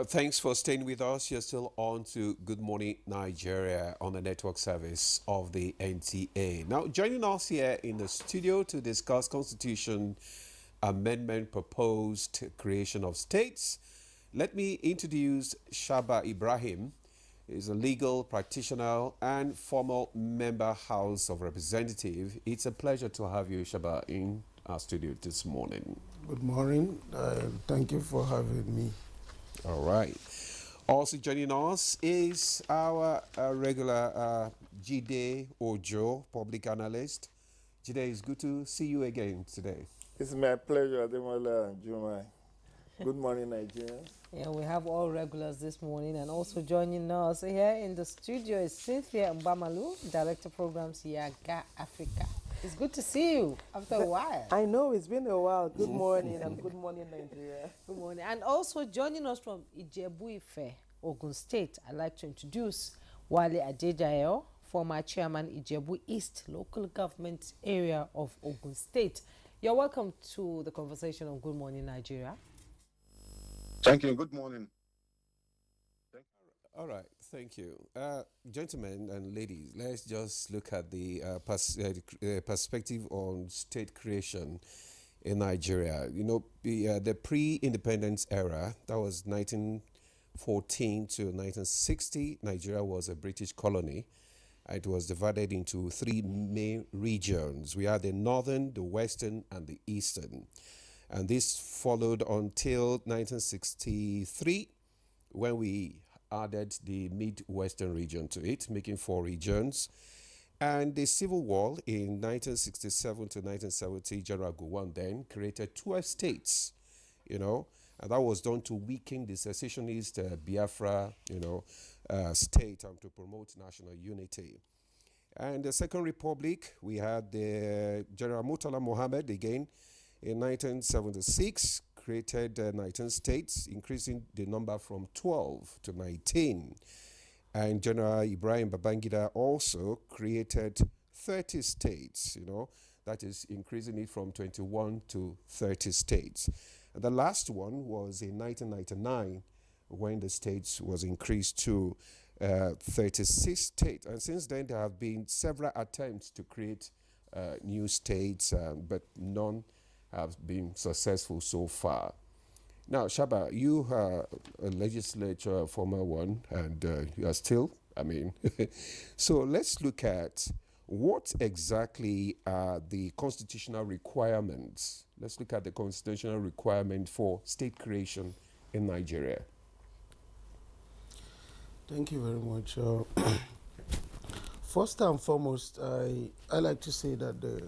Thanks for staying with us. You're still on to Good Morning Nigeria on the network service of the NTA. Now, joining us here in the studio to discuss Constitution Amendment proposed creation of states, let me introduce Shaba Ibrahim. He's a legal practitioner and former member House of Representative. It's a pleasure to have you, Shaba, in our studio this morning. Good morning. Thank you for having me. All right. Also joining us is our regular Jide Ojo, public analyst. Jide, it's good to see you again today. It's my pleasure, Ademola and Jumai. Good morning, Nigerians. Yeah, we have all regulars this morning, and also joining us here in the studio is Cynthia Mbamalu, Director Programs Yaga Africa. It's good to see you after a while. I know, it's been a while. Good morning and good morning, Nigeria. Good morning. And also joining us from Ijebu-Ife, Ogun State, I'd like to introduce Wale Adejayo, former chairman Ijebu East Local Government Area of Ogun State. You're welcome to the conversation on Good Morning Nigeria. Thank you. Good morning. All right, thank you. Gentlemen and ladies, let's just look at the perspective on state creation in Nigeria. You know, the pre-independence era, that was 1914 to 1960, Nigeria was a British colony. It was divided into three main regions. We had the northern, the western, and the eastern. And this followed until 1963, when we added the Midwestern region to it, making four regions. And the Civil War in 1967 to 1970, General Gowon then created 12 states, you know, and that was done to weaken the secessionist Biafra, state and to promote national unity. And the Second Republic, we had the General Murtala Mohammed again in 1976, created 19 states, increasing the number from 12 to 19. And General Ibrahim Babangida also created 30 states, that is increasing it from 21 to 30 states. And the last one was in 1999 when the states was increased to 36 states. And since then, there have been several attempts to create new states, but none have been successful so far. Now, Shaba, you are a legislature, former one, and you are still, so let's look at what exactly are the constitutional requirements. Let's look at the constitutional requirement for state creation in Nigeria. Thank you very much. First and foremost, I like to say that the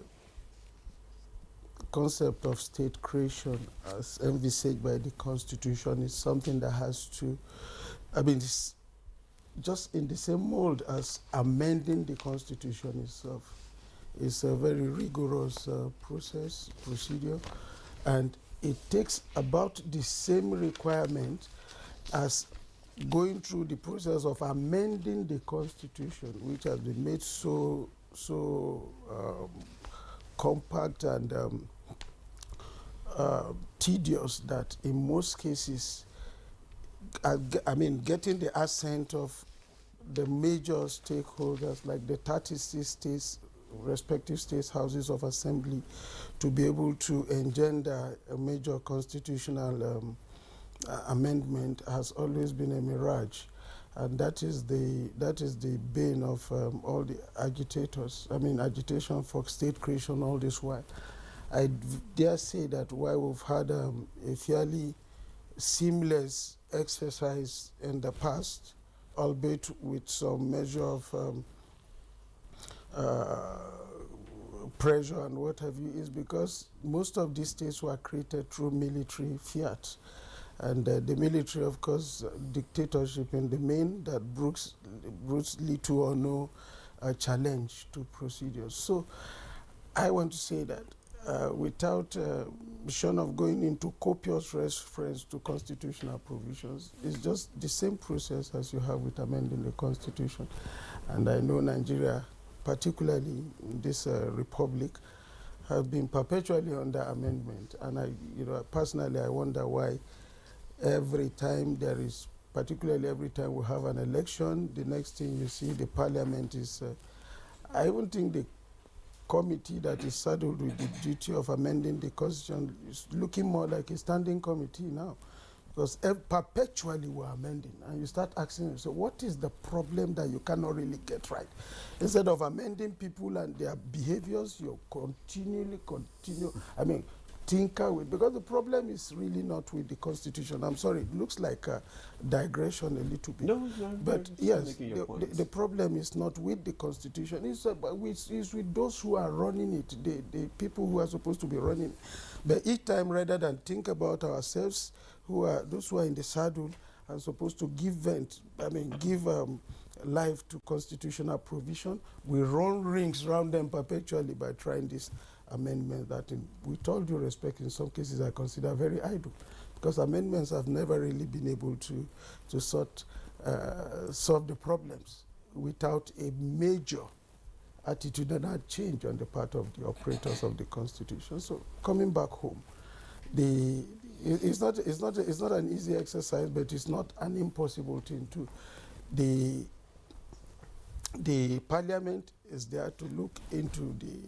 concept of state creation as envisaged by the Constitution is something that has to, it's just in the same mold as amending the Constitution itself. It's a very rigorous procedure, and it takes about the same requirement as going through the process of amending the Constitution, which has been made so compact and tedious that in most cases, getting the assent of the major stakeholders, like the 36 states, respective states houses of assembly, to be able to engender a major constitutional amendment has always been a mirage. And that is the bane of all the agitators. Agitation for state creation all this while. I dare say that while we've had a fairly seamless exercise in the past, albeit with some measure of pressure and what have you, is because most of these states were created through military fiat. And the military, of course, dictatorship in the main that brings little or no challenge to procedures. So I want to say that without shun of going into copious reference to constitutional provisions, it's just the same process as you have with amending the Constitution. And I know Nigeria, particularly in this republic, have been perpetually under amendment. And personally, I wonder why every time there is, particularly every time we have an election, the next thing you see, the parliament is, I even think the committee that is saddled with the duty of amending the constitution is looking more like a standing committee now. Because perpetually we're amending, and you start asking yourself, what is the problem that you cannot really get right? Instead of amending people and their behaviors, you continue, tinker with, because the problem is really not with the constitution. I'm sorry, it looks like a digression a little bit. No, but yes, the problem is not with the constitution, it's with those who are running it, the people who are supposed to be running it. But each time, rather than think about ourselves, those who are in the saddle and supposed to give life to constitutional provision, we run rings around them perpetually by trying this amendment that, with all due respect, in some cases I consider very idle, because amendments have never really been able to solve the problems without a major attitudinal change on the part of the operators of the constitution. So coming back home, it's not an easy exercise, but it's not an impossible thing too. The parliament is there to look into the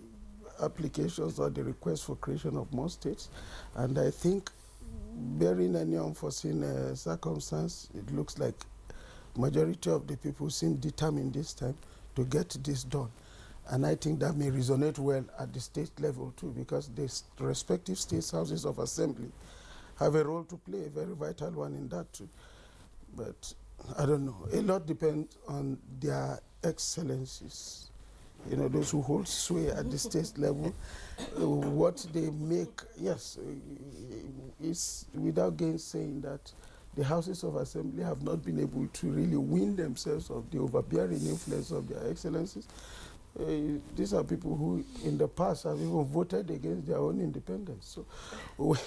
applications or the request for creation of more states, and I think, bearing any unforeseen circumstance, it looks like majority of the people seem determined this time to get this done. And I think that may resonate well at the state level too, because the respective state houses of assembly have a role to play, a very vital one in that too. But I don't know, a lot depends on their excellencies, those who hold sway at the state level. What they make, yes, is without gainsaying that the houses of assembly have not been able to really win themselves of the overbearing influence of their excellencies. These are people who in the past have even voted against their own independence. So,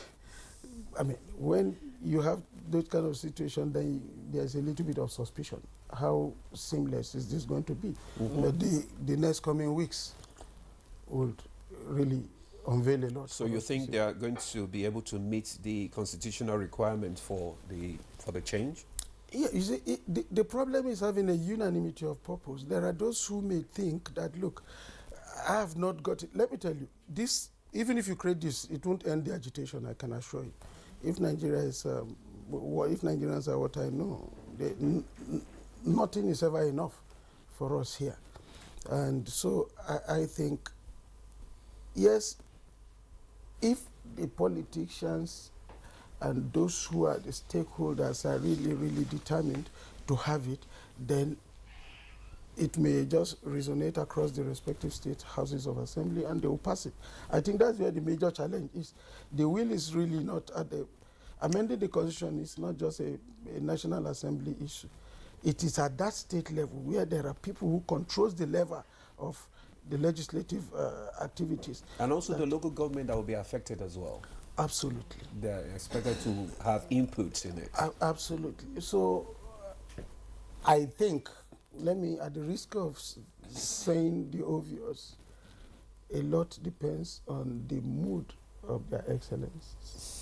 when you have those kind of situation, then there's a little bit of suspicion. How seamless is this going to be? But the next coming weeks would really unveil a lot. So you think they are going to be able to meet the constitutional requirement for the change? Yeah, you see, the problem is having a unanimity of purpose. There are those who may think that, look, I have not got it. Let me tell you, this, even if you create this, it won't end the agitation, I can assure you. If Nigeria is, if Nigerians are what I know, nothing is ever enough for us here. And so I think, yes, if the politicians and those who are the stakeholders are really, really determined to have it, then it may just resonate across the respective state houses of assembly and they will pass it. I think that's where the major challenge is. The will is really not at the, amending the constitution is not just a National Assembly issue. It is at that state level where there are people who controls the level of the legislative activities. And also the local government that will be affected as well. Absolutely. They're expected to have inputs in it. Absolutely. So I think, let me, at the risk of saying the obvious, a lot depends on the mood of their excellencies.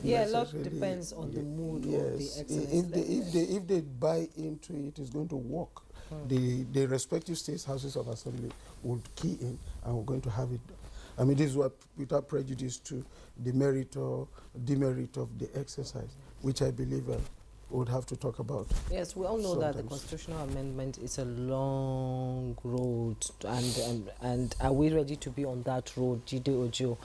Yeah, a lot depends on the mood of the excellencies. If they buy into it, it's going to work. The respective state houses of assembly would key in, and we're going to have it done. I mean, this is what, without prejudice to the merit or demerit of the exercise, which I believe we would have to talk about. Yes, we all know that the constitutional amendment is a long road, and are we ready to be on that road, Jide Ojo?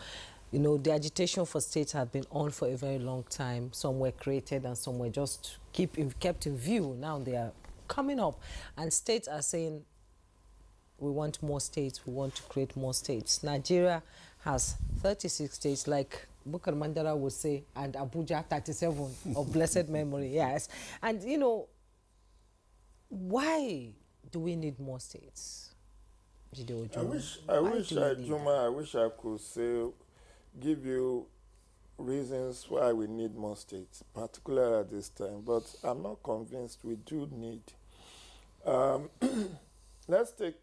The agitation for states have been on for a very long time. Some were created and some were just kept in view. Now they are coming up, and states are saying, we want more states, we want to create more states. Nigeria has 36 states, like Bukar Mandara would say, and Abuja 37 of blessed memory, yes. And why do we need more states? I wish I could give you reasons why we need more states, particularly at this time, but I'm not convinced we do need. Let's take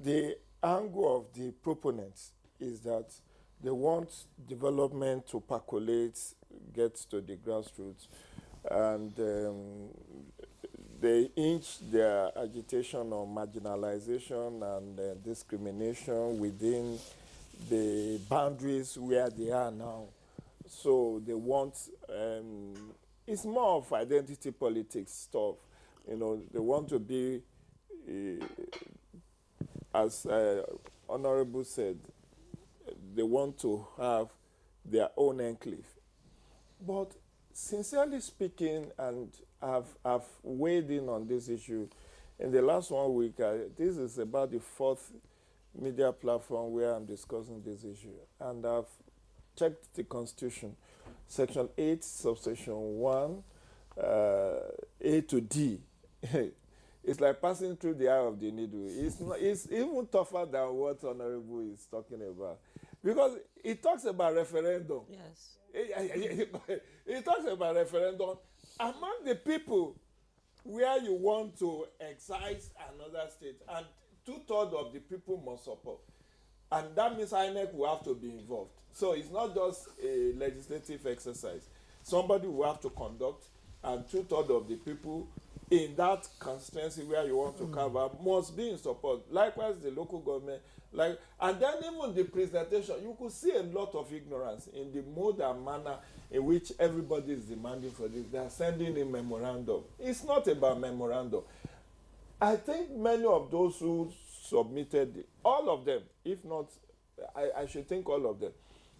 the angle of the proponents is that They want development to percolate, get to the grassroots, and they inch their agitation on marginalization and discrimination within the boundaries where they are now. So they want, it's more of identity politics stuff. You know, they want to be, as Honorable said, they want to have their own enclave. But sincerely speaking, and I've weighed in on this issue in the last 1 week. This is about the fourth media platform where I'm discussing this issue, and I've checked the Constitution, Section 8, subsection 1, A to D. It's like passing through the eye of the needle. It's even tougher than what Honorable is talking about, because it talks about referendum. Yes. It talks about referendum among the people where you want to excise another state, and 2/3 of the people must support. And that means INEC will have to be involved. So it's not just a legislative exercise. Somebody will have to conduct, and 2/3 of the people in that constituency where you want to cover must be in support. Likewise, the local government, and then even the presentation, you could see a lot of ignorance in the mode and manner in which everybody is demanding for this. They are sending in memorandum. It's not about memorandum. I think many of those who submitted, all of them, if not, I should think all of them,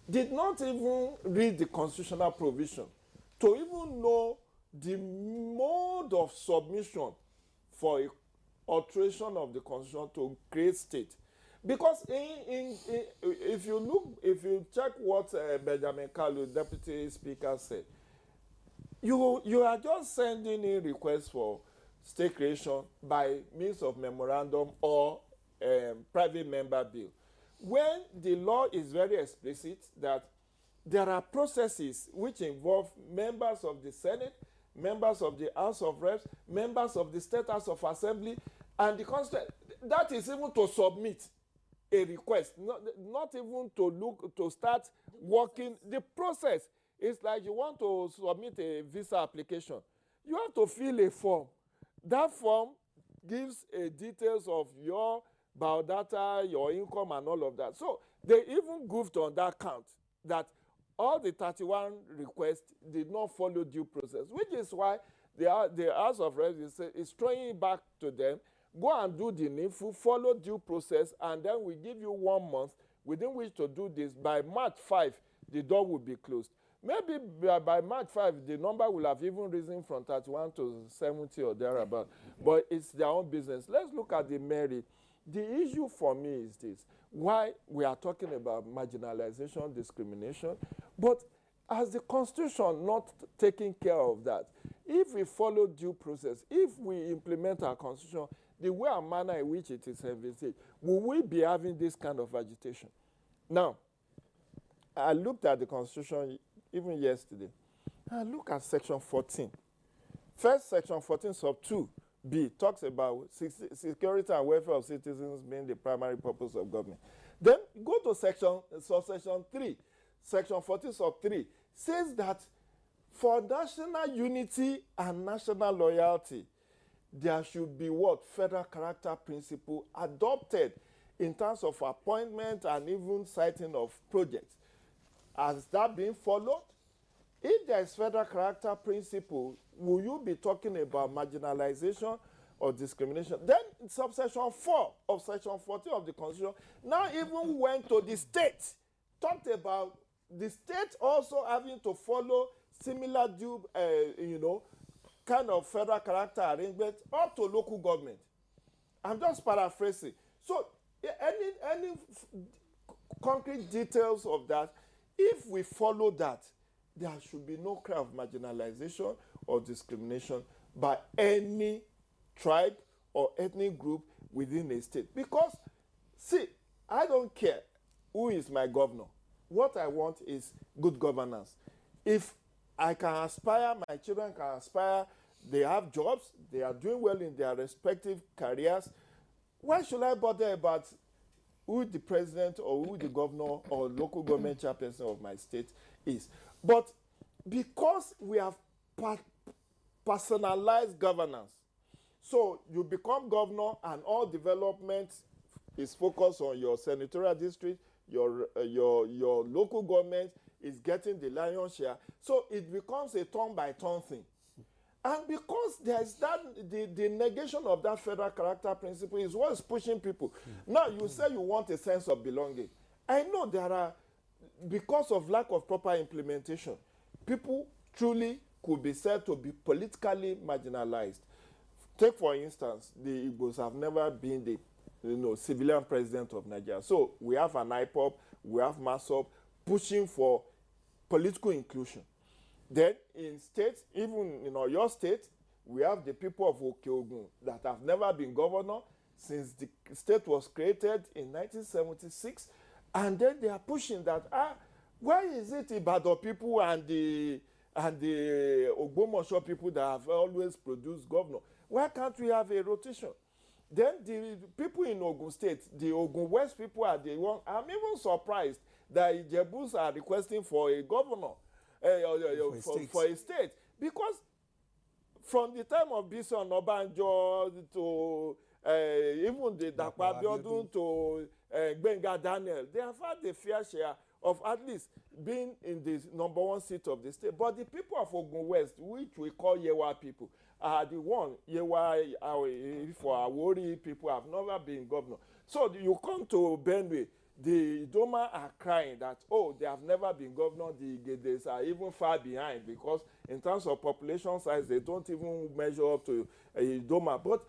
did not even read the constitutional provision to even know the mode of submission for a alteration of the constitution to create state. Because if you check what Benjamin Kalu, Deputy Speaker, said, you are just sending in requests for state creation by means of memorandum or private member bill, when the law is very explicit that there are processes which involve members of the Senate, members of the House of Reps, members of the State House of Assembly, and the Constitution. That is even to submit a request, not even to start working. The process is like you want to submit a visa application. You have to fill a form. That form gives details of your biodata, your income, and all of that. So they even goofed on that count, that all the 31 requests did not follow due process, which is why the House of Reps is throwing it back to them. Go and do the needful, follow due process, and then we give you 1 month within which to do this. By March 5, the door will be closed. Maybe by March 5, the number will have even risen from 31 to 70 or thereabout. But it's their own business. Let's look at the merit. The issue for me is this: why we are talking about marginalization, discrimination, but as the Constitution not taking care of that, if we follow due process, if we implement our Constitution, the way and manner in which it is envisaged, will we be having this kind of agitation? Now, I looked at the Constitution even yesterday. I look at Section 14. First, Section 14, sub 2b, talks about security and welfare of citizens being the primary purpose of government. Then go to subsection 3. Section 14, sub 3 says that for national unity and national loyalty, there should be what? Federal character principle adopted in terms of appointment and even citing of projects. Has that been followed? If there is federal character principle, will you be talking about marginalization or discrimination? Then subsection 4 of section 14 of the Constitution now even went to the state, talked about the state also having to follow similar due, kind of federal character arrangement up to local government. I'm just paraphrasing. So any concrete details of that, if we follow that, there should be no cry of marginalization or discrimination by any tribe or ethnic group within a state. Because, see, I don't care who is my governor. What I want is good governance. If I can aspire, my children can aspire, they have jobs, they are doing well in their respective careers, why should I bother about who the president or who the governor or local government chairperson of my state is. But because we have personalized governance, so you become governor and all development is focused on your senatorial district, your local government is getting the lion's share. So it becomes a turn-by-turn thing. And because there's the negation of that federal character principle is what's pushing people. Now, you say you want a sense of belonging. I know there are, because of lack of proper implementation, people truly could be said to be politically marginalized. Take, for instance, the Igbos have never been the civilian president of Nigeria. So we have an IPOP, we have MASOP pushing for political inclusion. Then in states, even in your state, we have the people of Okeogun that have never been governor since the state was created in 1976. And then they are pushing that, why is it Ibadan people and the Ogbomoso people that have always produced governor? Why can't we have a rotation? Then the people in Ogun State, the Ogun West people are the one. I'm even surprised that Ijebus are requesting for a governor, for a state. Because from the time of Bison Obanjo to even the Dakwa Abiodun to Gbenga Daniel, they have had a fair share of at least being in the number one seat of the state. But the people of Ogun West, which we call Yewa people, are the one, Yewa for Awori people have never been governor. So you come to Benue, the Idoma are crying that, they have never been governor. The Igedes are even far behind because in terms of population size, they don't even measure up to Idoma. But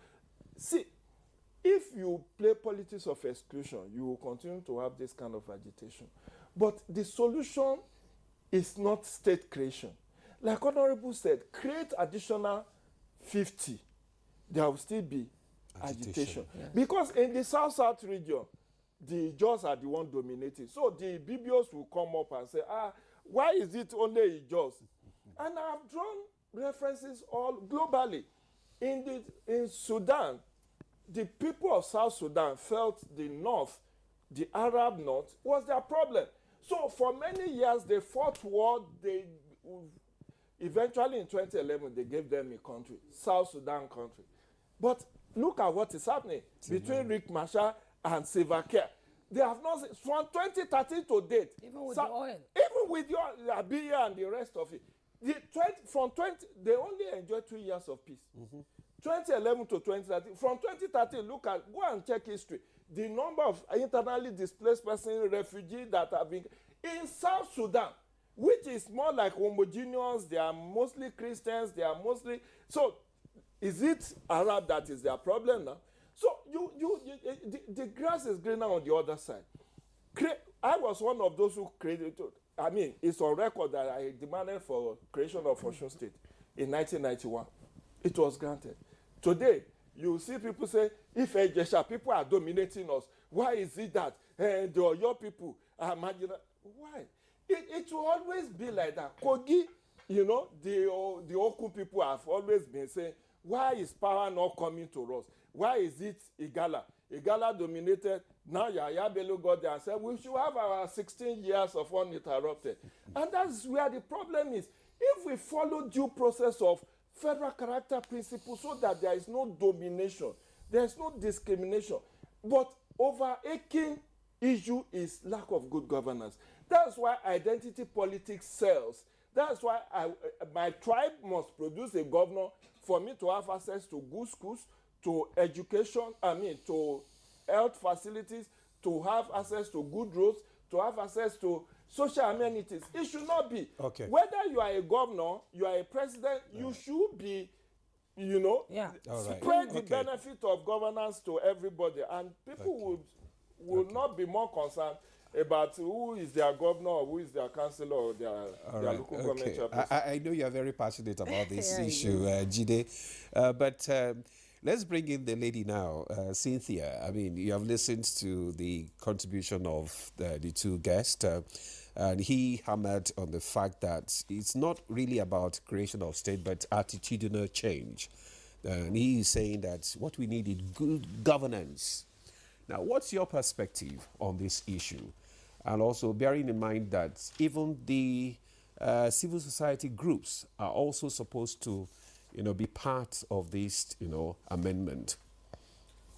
see, if you play politics of exclusion, you will continue to have this kind of agitation. But the solution is not state creation. Like Honorable said, create additional 50. There will still be agitation. Yes. Because in the South-South region, the Ijaws are the one dominating. So the BBOs will come up and say, why is it only Ijaws? And I've drawn references all globally. In Sudan, the people of South Sudan felt the North, the Arab North, was their problem. So for many years, they fought war. They eventually in 2011, they gave them a country, South Sudan country. But look at what is happening between Riek Machar and Salva Kiir. They have not, from 2013 to date. Even with the oil. Even with your Abuja and the rest of it. They only enjoyed 2 years of peace. 2011 to 2013. From 2013, go and check history. The number of internally displaced persons, refugees that have been in South Sudan, which is more like homogeneous. They are mostly Christians. They are mostly. So, is it Arab that is their problem now? So the grass is greener on the other side. I was one of those who created. I mean, it's on record that I demanded for creation of Osun State in 1991. It was granted. Today, you see people say, if Ejesha people are dominating us, why is it that the Oyo people are marginal? Why? It will always be like that. Kogi, the Oku people have always been saying, why is power not coming to us? Why is it Igala? Igala dominated. Now Yahya Bello got there and said, we should have our 16 years of uninterrupted. And that's where the problem is. If we follow due process of federal character principle so that there is no domination, there is no discrimination, but overarching issue is lack of good governance. That's why identity politics sells. That's why my tribe must produce a governor for me to have access to good schools, to education, to health facilities, to have access to good roads, to have access to social amenities. It should not be. Okay. Whether you are a governor, you are a president, you should be, spread the benefit of governance to everybody. And people would not be more concerned about who is their governor or who is their councillor or their local government chairperson. I know you are very passionate about this issue, Jide. But let's bring in the lady now, Cynthia. I mean, you have listened to the contribution of the two guests. And he hammered on the fact that it's not really about creation of state, but attitudinal change. And he is saying that what we need is good governance. Now, what's your perspective on this issue? And also bearing in mind that even the civil society groups are also supposed to, be part of this, amendment.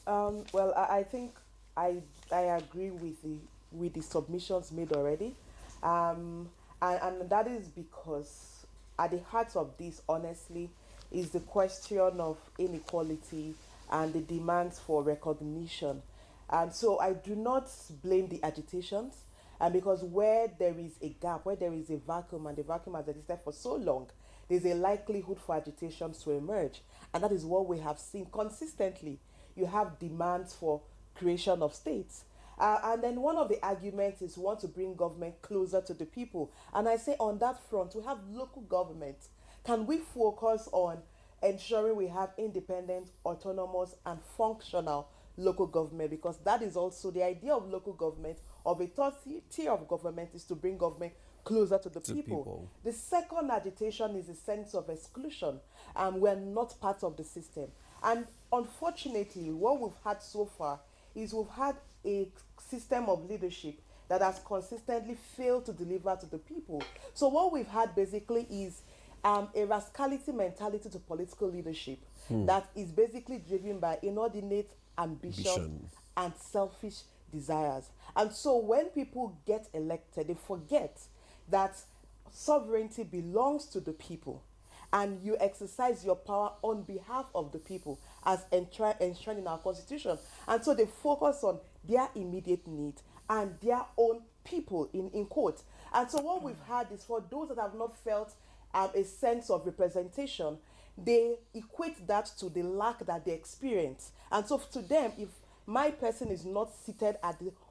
Well, I think I I agree with the submissions made already, and that is because at the heart of this, honestly, is the question of inequality and the demands for recognition. And so I do not blame the agitations, and because where there is a gap, where there is a vacuum, and the vacuum has existed for so long, there's a likelihood for agitations to emerge, and that is what we have seen consistently. You have demands for creation of states. And then one of the arguments is we want to bring government closer to the people. And I say on that front, we have local government. Can we focus on ensuring we have independent, autonomous, and functional local government? Because that is also the idea of local government, of a third tier of government, is to bring government closer to the people. The second agitation is a sense of exclusion, and we're not part of the system. And unfortunately, what we've had so far is we've had a system of leadership that has consistently failed to deliver to the people. So what we've had basically is a rascality mentality to political leadership that is basically driven by inordinate ambition and selfish desires. And so when people get elected, they forget that sovereignty belongs to the people, and you exercise your power on behalf of the people as enshrined in our constitution. And so they focus on their immediate need and their own people, in quote. And so what we've had is, for those that have not felt a sense of representation, they equate that to the lack that they experience. And so to them, if my person is not seated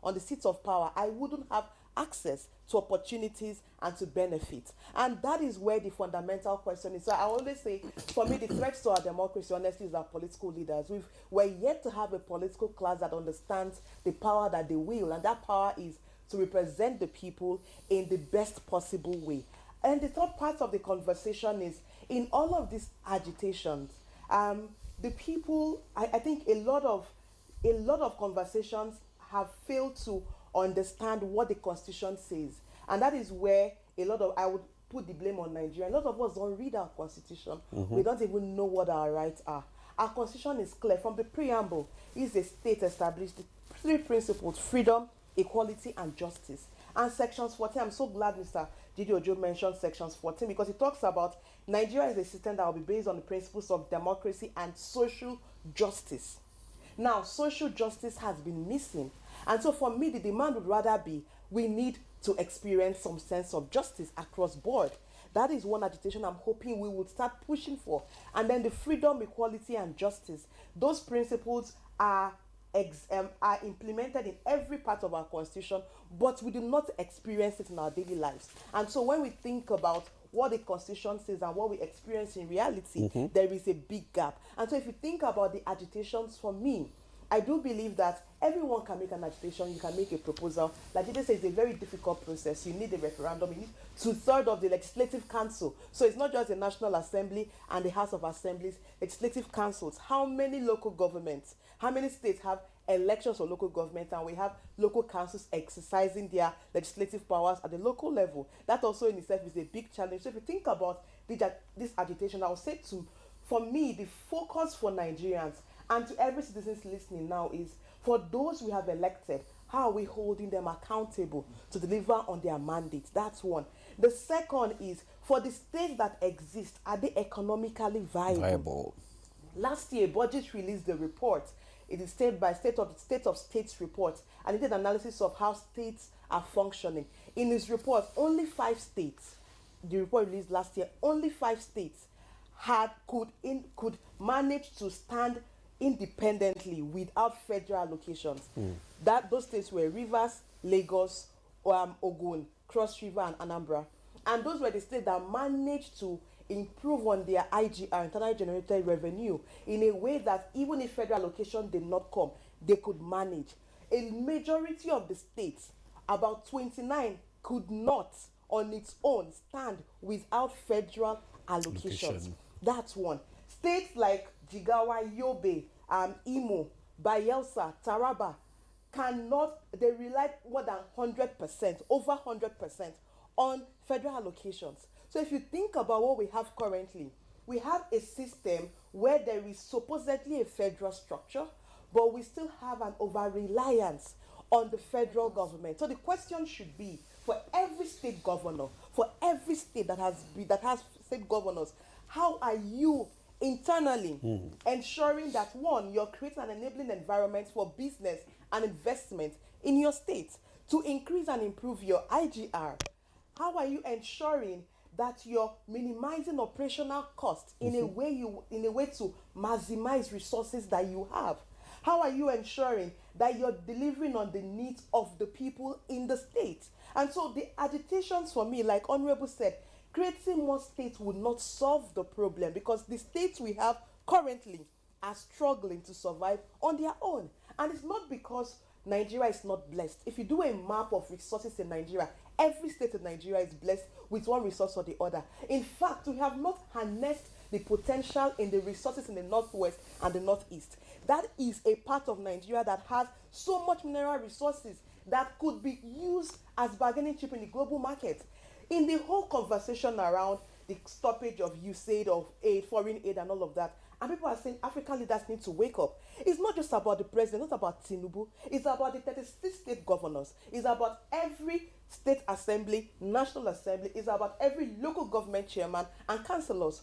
on the seats of power, I wouldn't have access to opportunities and to benefit. And that is where the fundamental question is. So I always say, for me, the threat to our democracy, honestly, is our political leaders. We're yet to have a political class that understands the power that they wield, and that power is to represent the people in the best possible way. And the third part of the conversation is, in all of these agitations, the people, I think a lot of conversations have failed to understand what the constitution says. And that is where I would put the blame on Nigeria. A lot of us don't read our constitution. We don't even know what our rights are. Our constitution is clear. From the preamble, is a state established three principles: freedom, equality, and justice. And sections 14, I'm so glad Mr. Didi Ojo mentioned sections 14, because it talks about Nigeria is a system that will be based on the principles of democracy and social justice. Now, social justice has been missing. And so for me, the demand would rather be, we need to experience some sense of justice across board. That is one agitation I'm hoping we would start pushing for. And then the freedom, equality, and justice. Those principles are implemented in every part of our constitution, but we do not experience it in our daily lives. And so when we think about what the constitution says and what we experience in reality, there is a big gap. And so if you think about the agitations, for me, I do believe that everyone can make an agitation, you can make a proposal. Like Jide says, it's a very difficult process. You need a referendum, you need 2/3 of the legislative council. So it's not just the National Assembly and the House of Assemblies, legislative councils. How many local governments, how many states have elections for local government, and we have local councils exercising their legislative powers at the local level? That also in itself is a big challenge. So if you think about this agitation, I would say, for me, the focus for Nigerians and to every citizen listening now is, for those we have elected, how are we holding them accountable to deliver on their mandate? That's one. The second is, for the states that exist, are they economically viable? Last year, budget released the report. It is state of states report, and it did analysis of how states are functioning. In its report, only 5 states, the report released last year, only 5 states could manage to stand independently without federal allocations. Those states were Rivers, Lagos, Ogun, Cross River, and Anambra. And those were the states that managed to improve on their IGR, internal generated revenue, in a way that even if federal allocation did not come, they could manage. A majority of the states, about 29, could not on its own stand without federal allocations. That's one. States like Jigawa, Yobe, Imo, Bayelsa, Taraba, they rely more than 100%, over 100% on federal allocations. So if you think about what we have currently, we have a system where there is supposedly a federal structure, but we still have an over-reliance on the federal government. So the question should be, for every state governor, for every state that has state governors, how are you internally ensuring that, one, you're creating an enabling environment for business and investment in your state to increase and improve your IGR? How are you ensuring that you're minimizing operational costs in a way to maximize resources that you have? How are you ensuring that you're delivering on the needs of the people in the state? And so the agitations for me, like Honorable said, creating more states would not solve the problem, because the states we have currently are struggling to survive on their own. And it's not because Nigeria is not blessed. If you do a map of resources in Nigeria, every state in Nigeria is blessed with one resource or the other. In fact, we have not harnessed the potential in the resources in the northwest and the northeast. That is a part of Nigeria that has so much mineral resources that could be used as bargaining chip in the global market. In the whole conversation around the stoppage of USAID, of aid, foreign aid and all of that, and people are saying African leaders need to wake up. It's not just about the president, not about Tinubu. It's about the 36 state governors. It's about every state assembly, national assembly. It's about every local government chairman and councillors.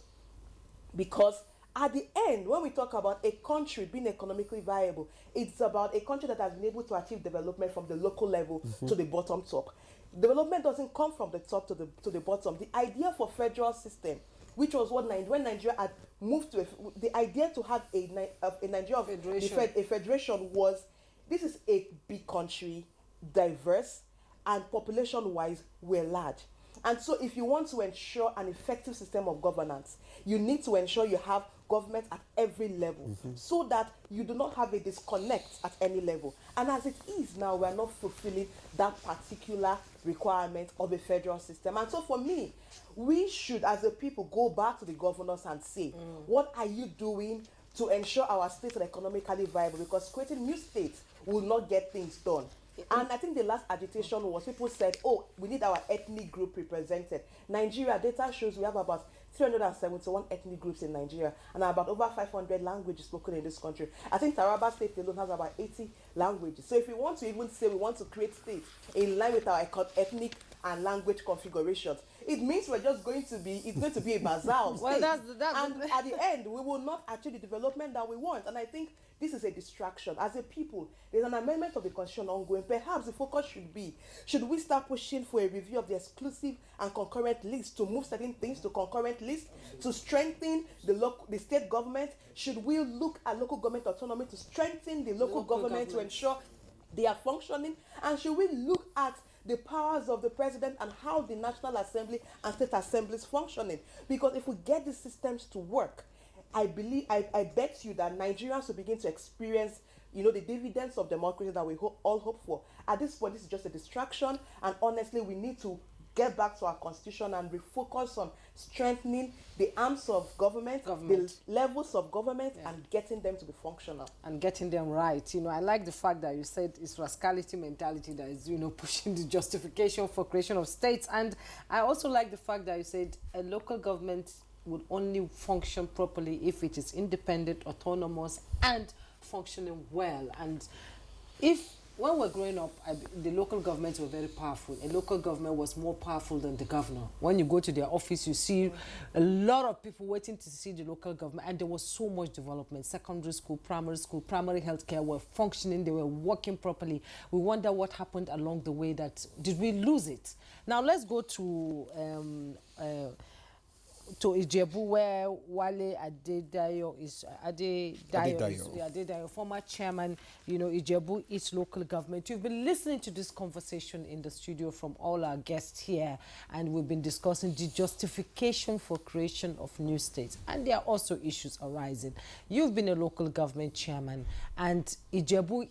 Because at the end, when we talk about a country being economically viable, it's about a country that has been able to achieve development from the local level to the bottom top. Development doesn't come from the top to the bottom. The idea for federal system, which was what when Nigeria had moved to the idea to have a Nigeria of a federation was, this is a big country, diverse, and population-wise, we're large. And so if you want to ensure an effective system of governance, you need to ensure you have government at every level, so that you do not have a disconnect at any level. And as it is now, we are not fulfilling that particular requirement of a federal system. And so for me, we should, as a people, go back to the governors and say, what are you doing to ensure our states are economically viable? Because creating new states will not get things done. And I think the last agitation was people said, oh, we need our ethnic group represented. Nigeria, data shows we have about 371 ethnic groups in Nigeria, and about over 500 languages spoken in this country. I think Taraba State alone has about 80 languages. So if we want to even say we want to create states in line with our ethnic and language configurations, it means we're just going to be, it's going to be a bazaar of states. And at the end, we will not achieve the development that we want. And I think this is a distraction. As a people, there's an amendment of the constitution ongoing. Perhaps the focus should be, should we start pushing for a review of the exclusive and concurrent list, to move certain things to concurrent list, to strengthen the state government? Should we look at local government autonomy to strengthen the local government to ensure they are functioning? And should we look at the powers of the president and how the National Assembly and state assemblies functioning? Because if we get these systems to work, I bet you that Nigerians will begin to experience, the dividends of democracy that we all hope for. At this point, this is just a distraction, and honestly, we need to get back to our constitution and refocus on strengthening the arms of government. The levels of government, and getting them to be functional. And getting them right. I like the fact that you said it's rascality mentality that is, pushing the justification for creation of states. And I also like the fact that you said a local government would only function properly if it is independent, autonomous, and functioning well. And when we're growing up, the local governments were very powerful. A local government was more powerful than the governor. When you go to their office, you see a lot of people waiting to see the local government, and there was so much development. Secondary school, primary health care were functioning, they were working properly. We wonder what happened along the way. Did we lose it? Now let's go to Ijebu, where Wale Adedayo is Adedayo, former chairman, Ijebu East local government. You've been listening to this conversation in the studio from all our guests here, and we've been discussing the justification for creation of new states, and there are also issues arising. You've been a local government chairman, and Ijebu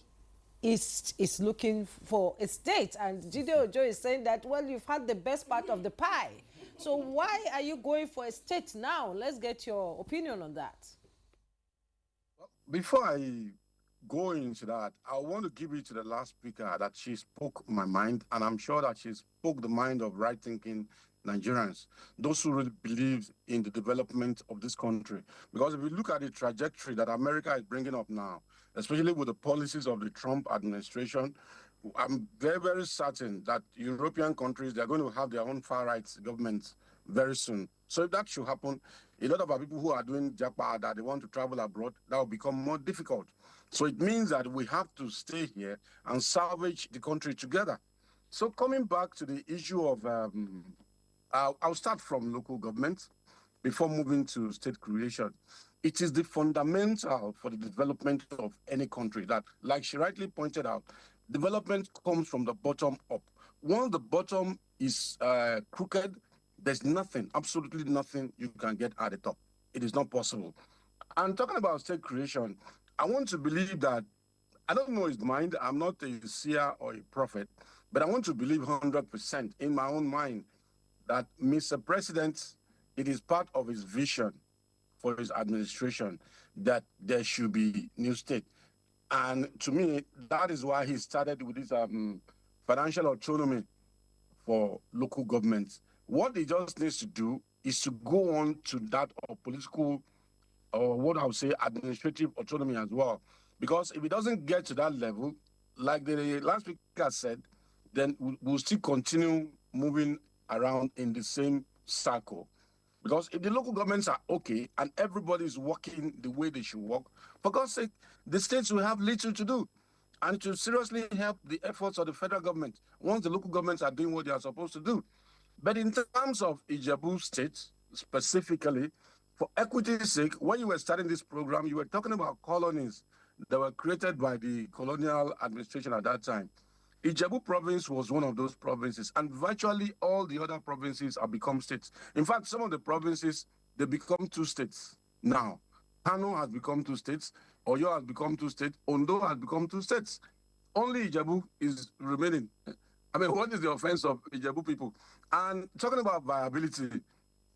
East is looking for a state, and Jide Ojo is saying that, well, you've had the best part of the pie. So why are you going for a state now? Let's get your opinion on that. Before I go into that, I want to give it to the last speaker that she spoke my mind, and I'm sure that she spoke the mind of right-thinking Nigerians, those who really believe in the development of this country. Because if you look at the trajectory that America is bringing up now, especially with the policies of the Trump administration, I'm very, very certain that European countries, they're going to have their own far right governments very soon. So if that should happen, a lot of our people who are doing JAPA, that they want to travel abroad, that will become more difficult. So it means that we have to stay here and salvage the country together. So coming back to the issue of, I'll start from local government before moving to state creation. It is the fundamental for the development of any country that, like she rightly pointed out, development comes from the bottom up. Once the bottom is crooked, there's nothing, absolutely nothing you can get at the top. It is not possible. And talking about state creation, I want to believe that, I don't know his mind, I'm not a seer or a prophet, but I want to believe 100% in my own mind that Mr. President, it is part of his vision for his administration that there should be new state. And to me, that is why he started with this financial autonomy for local governments. What he just needs to do is to go on to that of political, or what I would say, administrative autonomy as well. Because if it doesn't get to that level, like the last speaker said, then we'll still continue moving around in the same circle. Because if the local governments are okay and everybody is working the way they should work, for God's sake, the states will have little to do. And to seriously help the efforts of the federal government once the local governments are doing what they are supposed to do. But in terms of Ijebu State, specifically, for equity's sake, when you were starting this program, you were talking about colonies that were created by the colonial administration at that time. Ijebu province was one of those provinces, and virtually all the other provinces have become states. In fact, some of the provinces, they become two states now. Kano has become two states, Oyo has become two states, Ondo has become two states. Only Ijebu is remaining. I mean, what is the offense of Ijebu people? And talking about viability,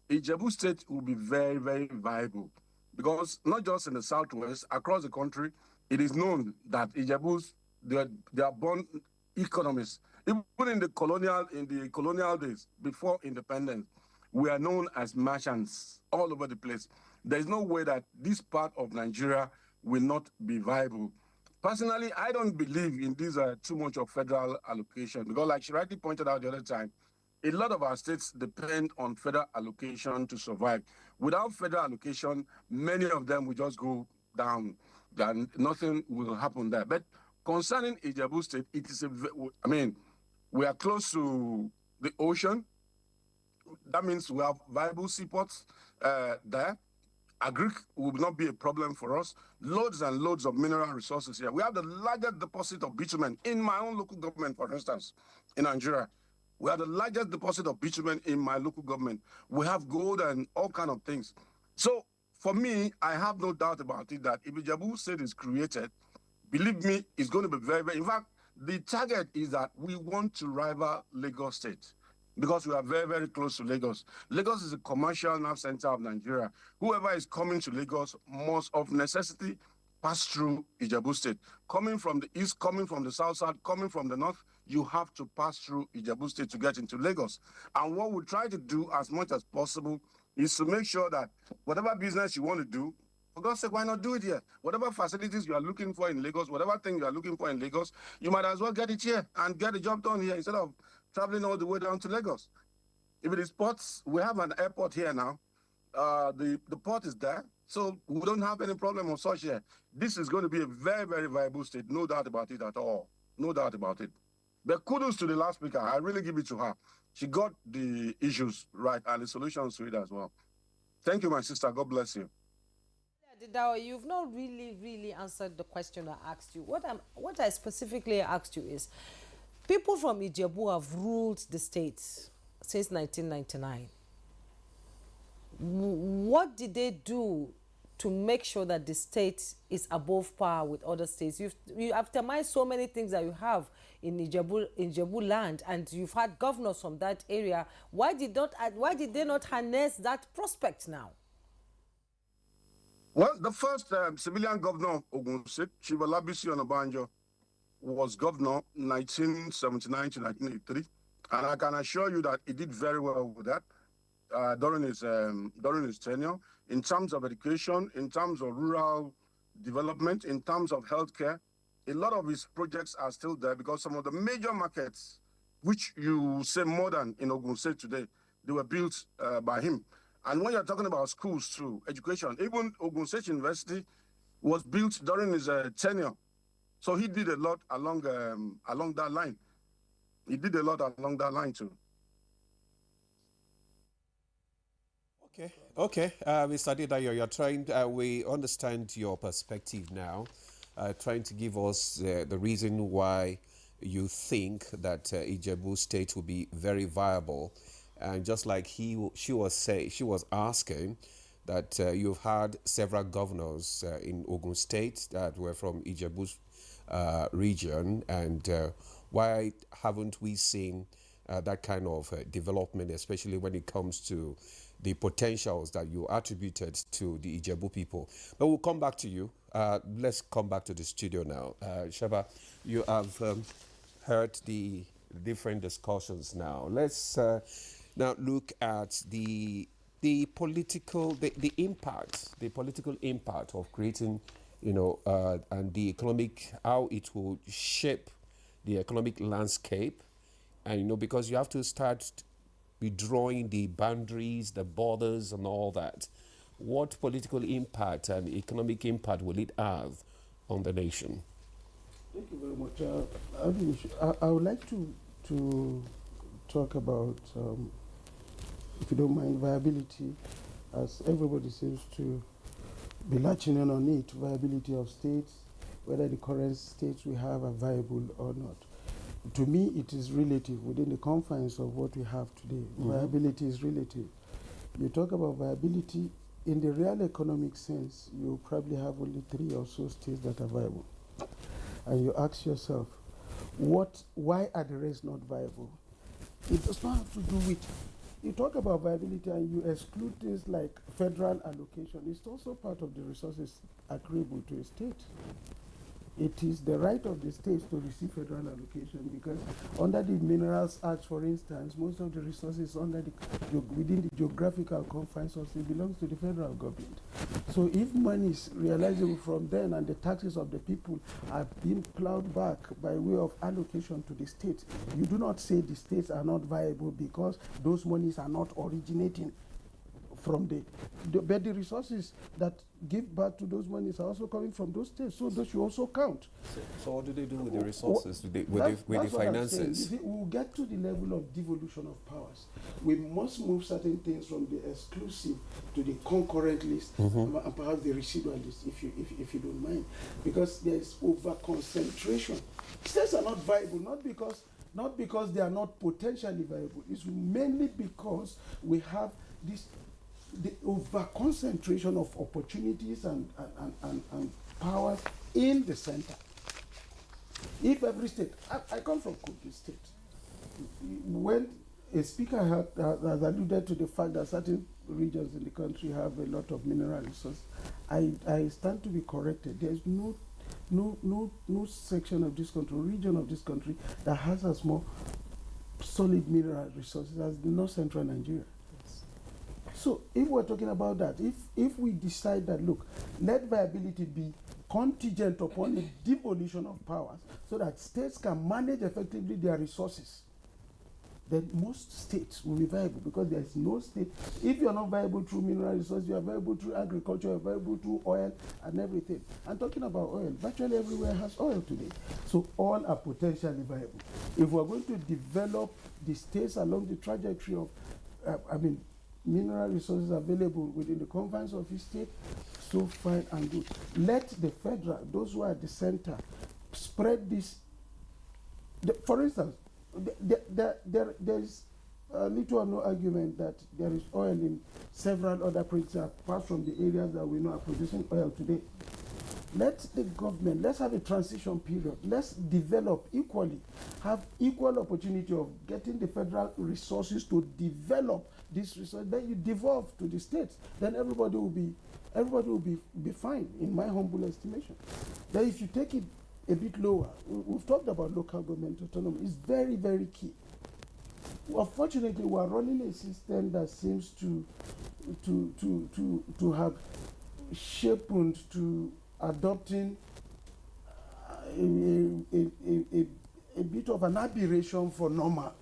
Ijebu State will be very, very viable because not just in the southwest, across the country, it is known that Ijebus, they are born economists. Even in the colonial days, before independence, we are known as merchants all over the place. There is no way that this part of Nigeria will not be viable. Personally, I don't believe in this too much of federal allocation because, like she rightly pointed out the other time, a lot of our states depend on federal allocation to survive. Without federal allocation, many of them will just go down, and nothing will happen there. But concerning Ijebu State, it is we are close to the ocean. That means we have viable seaports there. Agric will not be a problem for us. Loads and loads of mineral resources here. We have the largest deposit of bitumen in my own local government, for instance, in Nigeria. We have the largest deposit of bitumen in my local government. We have gold and all kinds of things. So for me, I have no doubt about it that if Ijebu State is created, believe me, it's going to be very, very... In fact, the target is that we want to rival Lagos State, because we are very, very close to Lagos. Lagos is a commercial nerve center of Nigeria. Whoever is coming to Lagos must, of necessity, pass through Ijebu State. Coming from the east, coming from the south side, coming from the north, you have to pass through Ijebu State to get into Lagos. And what we try to do as much as possible is to make sure that whatever business you want to do, for God's sake, why not do it here? Whatever facilities you are looking for in Lagos, whatever thing you are looking for in Lagos, you might as well get it here and get the job done here instead of traveling all the way down to Lagos. If it is ports, we have an airport here now. The port is there, so we don't have any problem of such here. This is going to be a very, very viable state, no doubt about it at all. No doubt about it. But kudos to the last speaker. I really give it to her. She got the issues right and the solutions to it as well. Thank you, my sister. God bless you. You've not really answered the question I asked you. What I specifically asked you is, people from Ijebu have ruled the state since 1999. What did they do to make sure that the state is above par with other states? You have determined so many things that you have in Ijebu land, and you've had governors from that area. Why did they not harness that prospect now? Well, the first civilian governor of Ogun State, Chief Olabisi Onabanjo, was governor 1979 to 1983, and I can assure you that he did very well with that during his tenure, in terms of education, in terms of rural development, in terms of healthcare. A lot of his projects are still there because some of the major markets, which you say modern in Ogun State today, they were built by him. And when you're talking about schools too, education, even Ogun State University was built during his tenure. So he did a lot along that line. He did a lot along that line too. Okay, Mr. Adedayo, you're trying, we understand your perspective now, trying to give us the reason why you think that Ijebu State will be very viable. And just like she was asking that you've had several governors in Ogun State that were from Ijebu's region, and why haven't we seen that kind of development, especially when it comes to the potentials that you attributed to the Ijebu people? But we'll come back to you. Let's come back to the studio now. Shaba, you have heard the different discussions now. Let's now look at the political impact of creating, and the economic, how it will shape the economic landscape. And because you have to start withdrawing the boundaries, the borders, and all that. What political impact and economic impact will it have on the nation? Thank you very much. I would like to talk about, if you don't mind, viability, as everybody seems to be latching on it, viability of states, whether the current states we have are viable or not. To me, it is relative within the confines of what we have today. Mm-hmm. Viability is relative. You talk about viability, in the real economic sense, you probably have only 3 or so states that are viable. And you ask yourself, why are the rest not viable? It does not have to do with, you talk about viability and you exclude things like federal allocation. It's also part of the resources agreeable to a state. It is the right of the states to receive federal allocation, because under the Minerals Act, for instance, most of the resources within the geographical confines of it belongs to the federal government. So if money is realizable from then and the taxes of the people are being plowed back by way of allocation to the states, you do not say the states are not viable because those monies are not originating from but the resources that give back to those monies are also coming from those states, so those should also count. So what do they do with the resources, with the finances? We will get to the level of devolution of powers. We must move certain things from the exclusive to the concurrent list, mm-hmm. and perhaps the residual list, if you don't mind, because there is over concentration. States are not viable, not because they are not potentially viable. It's mainly because we have the over-concentration of opportunities and powers in the center. If every state, I come from Kogi State, when a speaker has alluded to the fact that certain regions in the country have a lot of mineral resources, I stand to be corrected. There's no section of this country, region of this country, that has as more solid mineral resources as the north central Nigeria. So if we're talking about that, if we decide that, look, let viability be contingent upon the devolution of powers so that states can manage effectively their resources, then most states will be viable, because there is no state. If you are not viable through mineral resources, you are viable through agriculture, you are viable through oil and everything. And talking about oil, virtually everywhere has oil today. So all are potentially viable. If we are going to develop the states along the trajectory of, mineral resources available within the confines of each state, so fine and good. Let the federal, those who are at the center, spread this. For instance, there is little or no argument that there is oil in several other places apart from the areas that we know are producing oil today. Let the government, let's have a transition period. Let's develop equally, have equal opportunity of getting the federal resources to develop this resource, then you devolve to the states. Then everybody will be fine, in my humble estimation. Then if you take it a bit lower, we've talked about local government autonomy. It's very, very key. Unfortunately, we are running a system that seems to have sharpened to adopting a bit of an aberration for normal.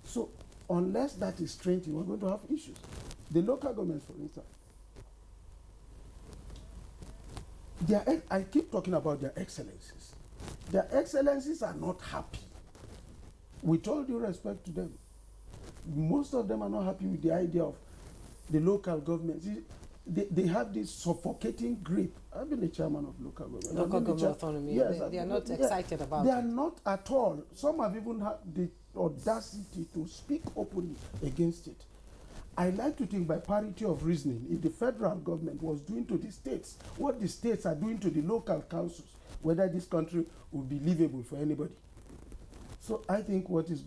So unless that is strengthened, we're going to have issues. The local governments, for instance, I keep talking about their excellencies. Their excellencies are not happy. With all due respect to them, most of them are not happy with the idea of the local governments. They have this suffocating grip. I've been a chairman of local government. Local government autonomy. Yes, they are not excited about it. They are not at all. Some have even had the audacity to speak openly against it. I like to think by parity of reasoning, if the federal government was doing to the states what the states are doing to the local councils, whether this country would be livable for anybody. So I think what is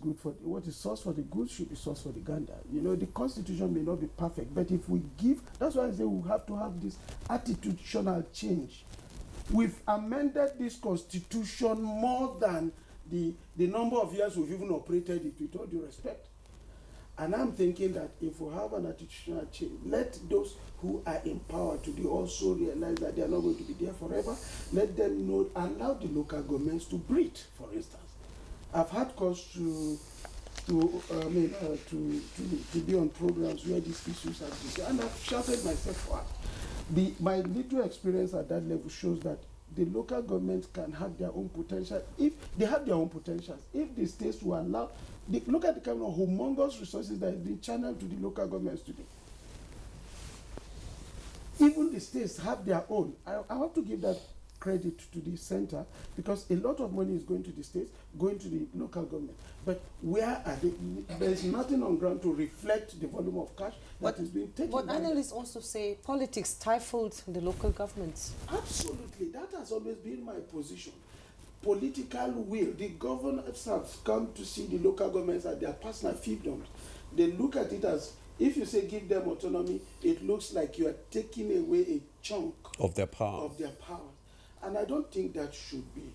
sauce for the goose should be sauce for the gander. You know, the constitution may not be perfect, but if we give, that's why I say we have to have this attitudinal change. We've amended this constitution more than the number of years we've even operated it, with all due respect. And I'm thinking that if we have an attitudinal change, let those who are in power today also realize that they are not going to be there forever. Let them know, allow the local governments to breathe, for instance. I've had calls to be on programs where these issues are discussed, and I've shouted myself out. My little experience at that level shows that the local governments can have their own potential. If they have their own potentials, if the states will allow, look at the kind of humongous resources that have been channeled to the local governments today. Even the states have their own. I have to give that credit to the center, because a lot of money is going to the states, going to the local government. But where are they? There's nothing on ground to reflect the volume of cash that is being taken. But analysts also say politics stifled the local governments. Absolutely. That has always been my position. Political will. The governors have come to see the local governments as their personal fiefdoms. They look at it as, if you say give them autonomy, it looks like you are taking away a chunk of their power. And I don't think that should be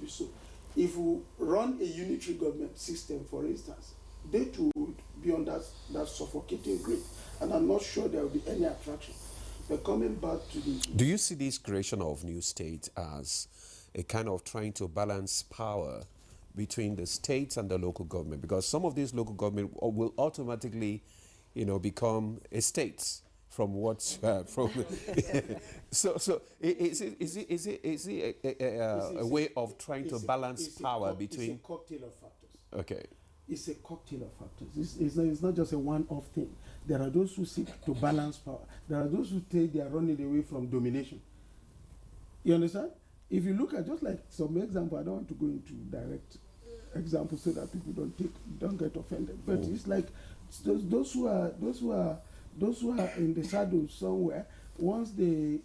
so. If we run a unitary government system, for instance, they too would be on that suffocating grip. And I'm not sure there will be any attraction. But coming back to the... Do you see this creation of new states as a kind of trying to balance power between the states and the local government? Because some of these local government will automatically, become a state. From what? So is it a way of trying to balance power between? It's a cocktail of factors. Okay. It's a cocktail of factors. It's not just a one-off thing. There are those who seek to balance power. There are those who think they are running away from domination. You understand? If you look at just like some example, I don't want to go into direct examples so that people don't get offended. But it's like those who are in the shadows somewhere, once they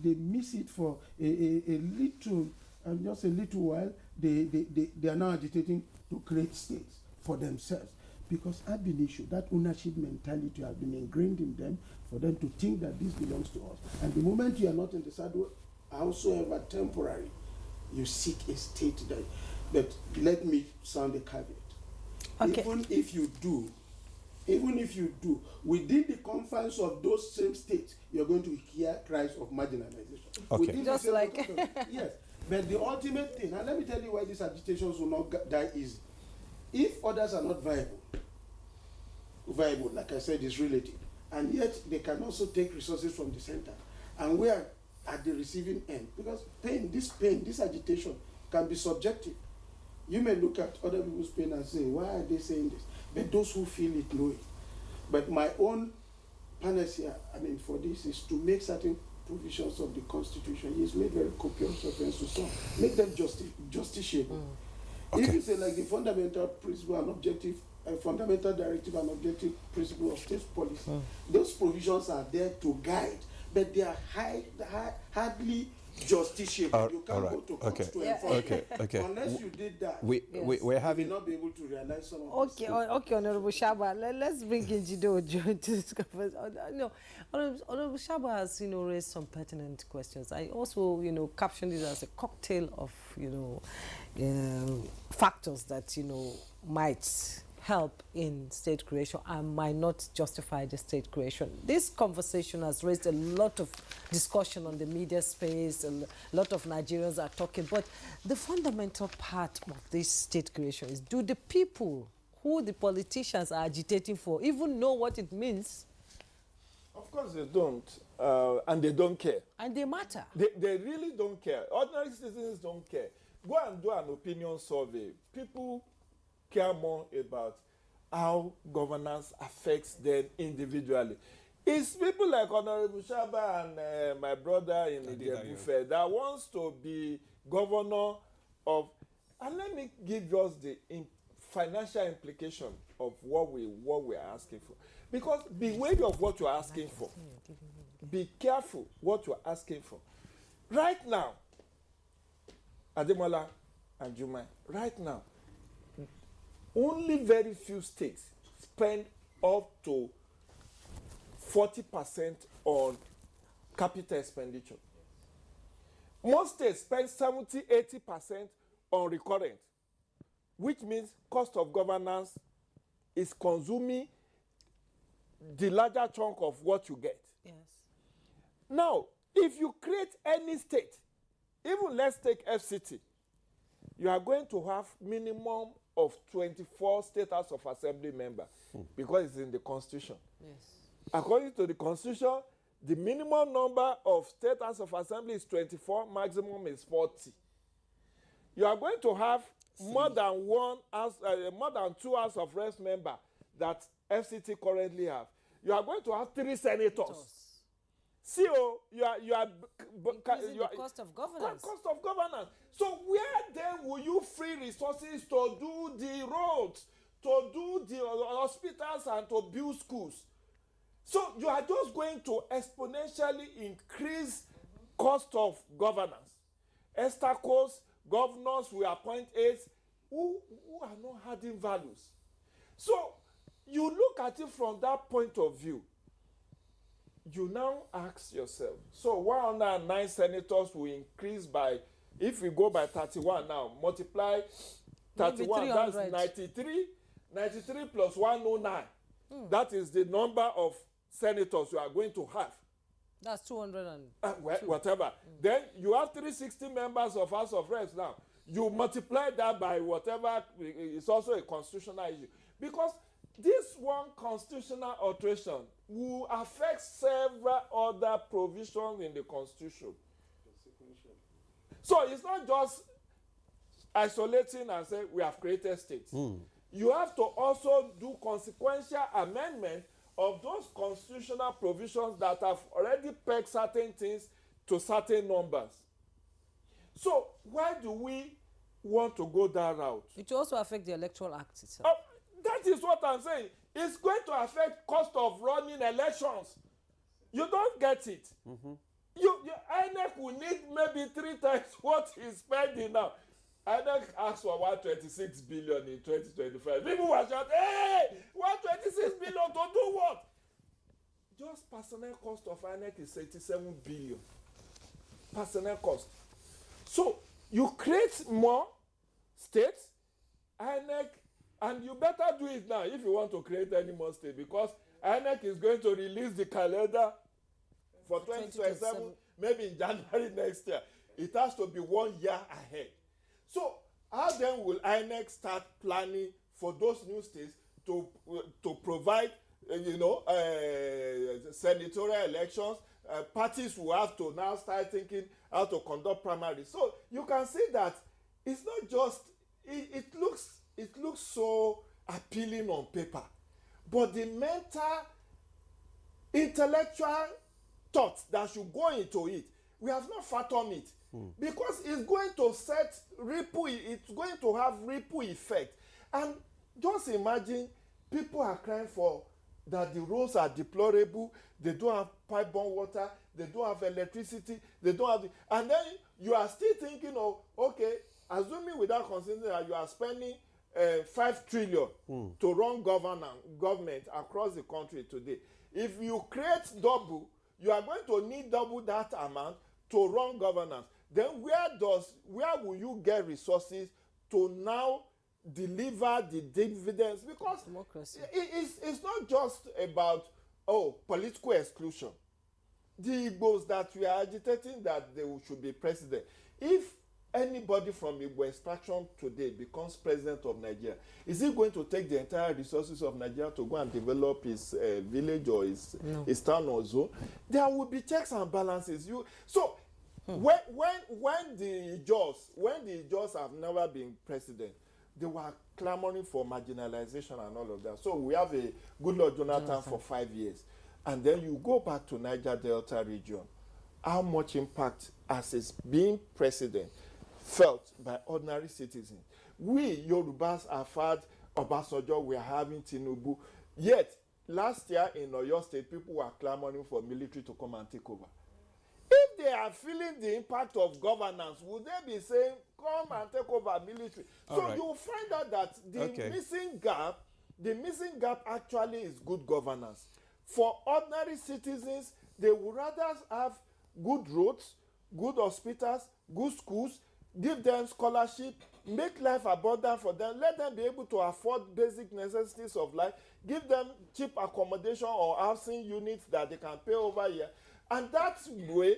miss it for a little, just a little while, they are now agitating to create states for themselves. Because ab initio, that ownership mentality has been ingrained in them for them to think that this belongs to us. And the moment you are not in the saddle, howsoever temporary, you seek a state that. But let me sound a caveat. Okay. Even if you do, within the confines of those same states, you're going to hear cries of marginalization. Okay. Just like... Yes. But the ultimate thing, and let me tell you why these agitations will not die easy. If others are not viable, like I said, is relative, and yet they can also take resources from the center, and we are at the receiving end. Because this agitation can be subjective. You may look at other people's pain and say, why are they saying this? But those who feel it know it. But my own panacea, for this is to make certain provisions of the Constitution. He's made very copious reference to some. Make them justiciable. Okay. If you say like the fundamental principle and objective, fundamental directive and objective principle of state policy, those provisions are there to guide, but they are hardly justiciable. You can't all right. go to court to enforce it. Okay. Unless you did that, We're having. you will not be able to realize some of Okay, okay, Honorable Shaba, let's bring in Jido to this conversation. No, Honorable Shaba has, raised some pertinent questions. I also, captioned it as a cocktail of, factors that, might help in state creation and might not justify the state creation. This conversation has raised a lot of discussion on the media space, and a lot of Nigerians are talking, but the fundamental part of this state creation is, do the people who the politicians are agitating for even know what it means? Of course they don't, and they don't care. And they matter. They really don't care. Ordinary citizens don't care. Go and do an opinion survey. People care more about how governance affects them individually. It's people like Honorable Shaba and my brother in Ijebu that wants to be governor of, and let me give us the financial implication of what we're asking for. Because be wary of what you're asking for. Be careful what you're asking for. Right now, Ademola and Juma, right now, only very few states spend up to 40% on capital expenditure. Most states spend 70-80% on recurrent, which means cost of governance is consuming the larger chunk of what you get. Yes. Now, if you create any state, even let's take FCT, you are going to have minimum of 24 State House of Assembly members because it's in the Constitution. Yes. According to the Constitution, the minimum number of State House of Assembly is 24, maximum is 40. You are going to have more than two House of Reps member that FCT currently have. You are going to have 3 senators. CO, you are increasing the cost of governance. Cost of governance. So where then will you free resources to do the roads, to do the hospitals, and to build schools? So you are just going to exponentially increase cost of governance. Estacos, governors will appoint aides who are not adding values. So you look at it from that point of view. You now ask yourself, so 109 senators will increase by, if we go by 31 now, multiply 31, that's 93. 93 plus 109. That is the number of senators you are going to have. That's 200 and whatever. Then you have 360 members of House of Reps now. You multiply that by whatever, it's also a constitutional issue. Because this one constitutional alteration will affect several other provisions in the Constitution. So it's not just isolating and saying we have created states. You have to also do consequential amendment of those constitutional provisions that have already pegged certain things to certain numbers. So why do we want to go that route? it will also affect the Electoral Act itself. That is what I'm saying. It's going to affect cost of running elections. You don't get it. INEC will need maybe 3 times what he's spending now. INEC asked for 126 billion in 2025. People were shouting, hey, 126 billion to do what? Just personnel cost of INEC is 87 billion. Personnel cost. So you create more states, INEC, and you better do it now if you want to create any more state, because INEC is going to release the calendar for 2027, maybe in January next year. It has to be 1 year ahead. So how then will INEC start planning for those new states to provide, senatorial elections? Parties will have to now start thinking how to conduct primaries. So you can see that it's not just, it looks so appealing on paper, but the mental, intellectual thoughts that should go into it, we have not fathomed it. Because it's going to it's going to have ripple effect. And just imagine people are crying for that the roads are deplorable, they don't have pipe-borne water, they don't have electricity, they don't have and then you are still thinking of, okay, assuming without considering that you are spending 5 trillion to run government across the country today. If you create double, you are going to need double that amount to run governance. Then where will you get resources to now deliver the dividends? Because Democracy. it's not just about political exclusion. The Igbos that we are agitating that they should be president, if anybody from Igbo extraction today becomes president of Nigeria, is he going to take the entire resources of Nigeria to go and develop his village or his town or zone? There will be checks and balances. When the Ijaws have never been president, they were clamoring for marginalization and all of that. So we have a good Lord Jonathan for 5 years. And then you go back to Niger Delta region. How much impact as his being president felt by ordinary citizens? We Yorubas have had Obasanjo, we are having Tinubu. Yet, last year in Oyo State, people were clamoring for military to come and take over. If they are feeling the impact of governance, would they be saying, come and take over military? So you'll find out that the missing gap actually is good governance. For ordinary citizens, they would rather have good roads, good hospitals, good schools, give them scholarship, make life abundant for them, let them be able to afford basic necessities of life, give them cheap accommodation or housing units that they can pay over here. And that way,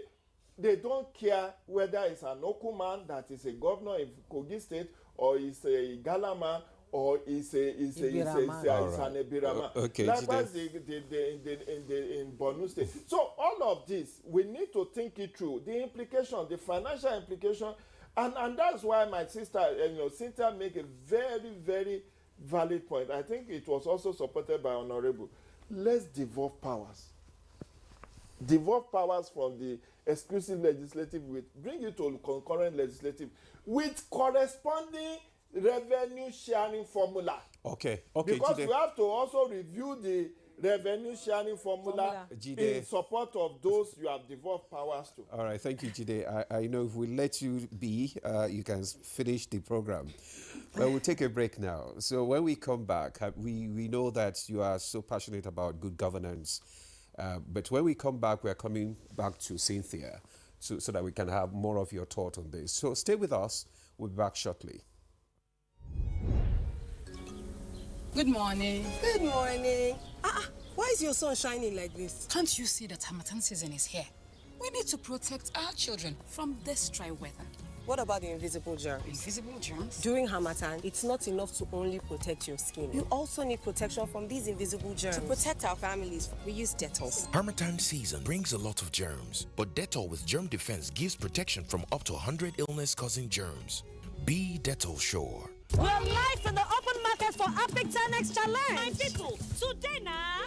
they don't care whether it's an Okuman that is a governor in Kogi State or is a Galama or is an Ebirama. Likewise, in Borno State. So all of this, we need to think it through. The implication, the financial implication, and that's why my sister, Cynthia, make a very, very valid point. I think it was also supported by Honorable. Let's devolve powers. Devolve powers from the exclusive legislative, bring it to concurrent legislative with corresponding revenue sharing formula. Okay. Because we have to also review the revenue sharing formula in support of those you have devolved powers to. All right, thank you, Jide. I know if we let you be, you can finish the program. But we'll take a break now. So when we come back, we know that you are so passionate about good governance. But when we come back, we're coming back to Cynthia so that we can have more of your thought on this. So stay with us. We'll be back shortly. Good morning. Good morning. Why is your sun shining like this? Can't you see that Harmattan season is here? We need to protect our children from this dry weather. What about the invisible germs? Invisible germs? During Harmattan, it's not enough to only protect your skin. You also need protection from these invisible germs. To protect our families, we use Dettol. Harmattan season brings a lot of germs, but Dettol with germ defense gives protection from up to 100 illness-causing germs. Be Dettol sure. We're live in the open market for Epic 10X Challenge. My people, today now.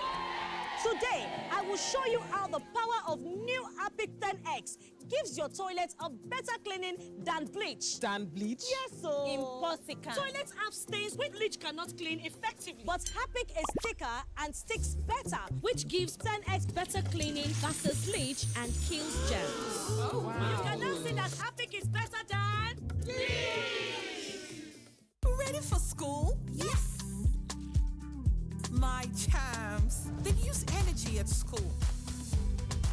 Today, I will show you how the power of new Epic 10X gives your toilet a better cleaning than bleach. Than bleach? Yes, so. Impossible. Toilets have stains which bleach cannot clean effectively. But Epic is thicker and sticks better, which gives 10X better cleaning versus bleach and kills germs. Oh, wow. You can now see that Epic is better than bleach. Ready for school? Yes! My champs, they use energy at school.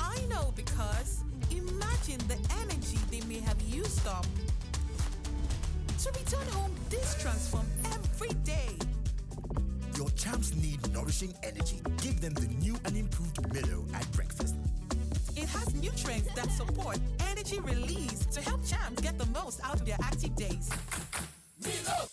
I know because imagine the energy they may have used up to return home this transform every day. Your champs need nourishing energy. Give them the new and improved Milo at breakfast. It has nutrients that support energy release to help champs get the most out of their active days. Milo!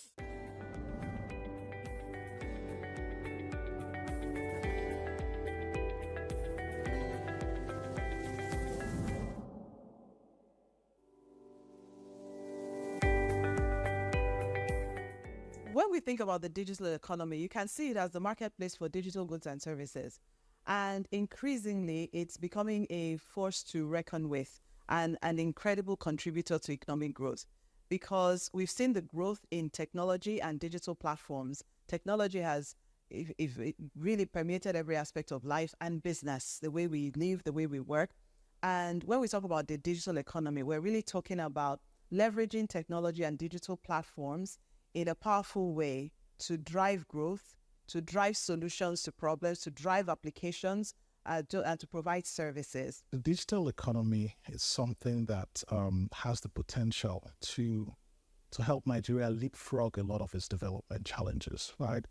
When we think about the digital economy, you can see it as the marketplace for digital goods and services. And increasingly, it's becoming a force to reckon with and an incredible contributor to economic growth, because we've seen the growth in technology and digital platforms. Technology has if it really permeated every aspect of life and business, the way we live, the way we work. And when we talk about the digital economy, we're really talking about leveraging technology and digital platforms in a powerful way to drive growth, to drive solutions to problems, to drive applications, and to provide services. The digital economy is something that has the potential to help Nigeria leapfrog a lot of its development challenges, right?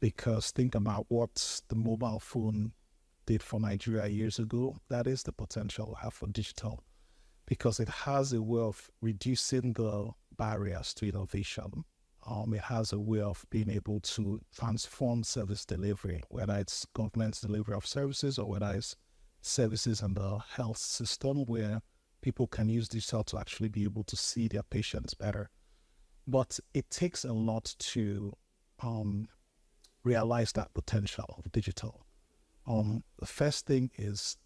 Because think about what the mobile phone did for Nigeria years ago. That is the potential we have for digital, because it has a way of reducing the barriers to innovation. It has a way of being able to transform service delivery, whether it's government's delivery of services or whether it's services in the health system where people can use digital to actually be able to see their patients better. But it takes a lot to realize that potential of digital. The first thing is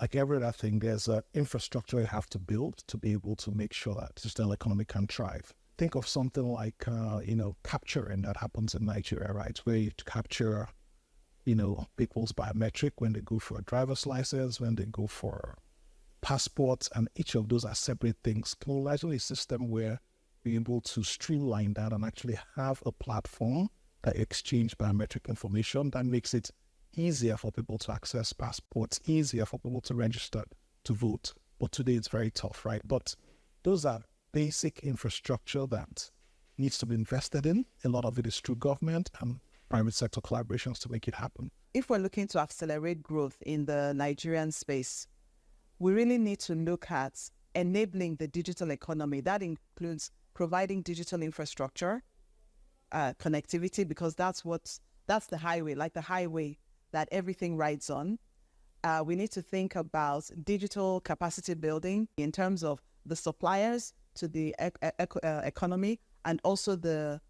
like every other thing, there's an infrastructure you have to build to be able to make sure that digital economy can thrive. Think of something like, capturing that happens in Nigeria, right? Where you capture, people's biometric when they go for a driver's license, when they go for passports, and each of those are separate things. Imagine a system where you're able to streamline that and actually have a platform that exchange biometric information that makes it easier for people to access passports, easier for people to register to vote. But today it's very tough, right? But those are basic infrastructure that needs to be invested in. A lot of it is through government and private sector collaborations to make it happen. If we're looking to accelerate growth in the Nigerian space, we really need to look at enabling the digital economy. That includes providing digital infrastructure, connectivity, because that's the highway, like the highway that everything rides on. We need to think about digital capacity building in terms of the suppliers to the economy and also the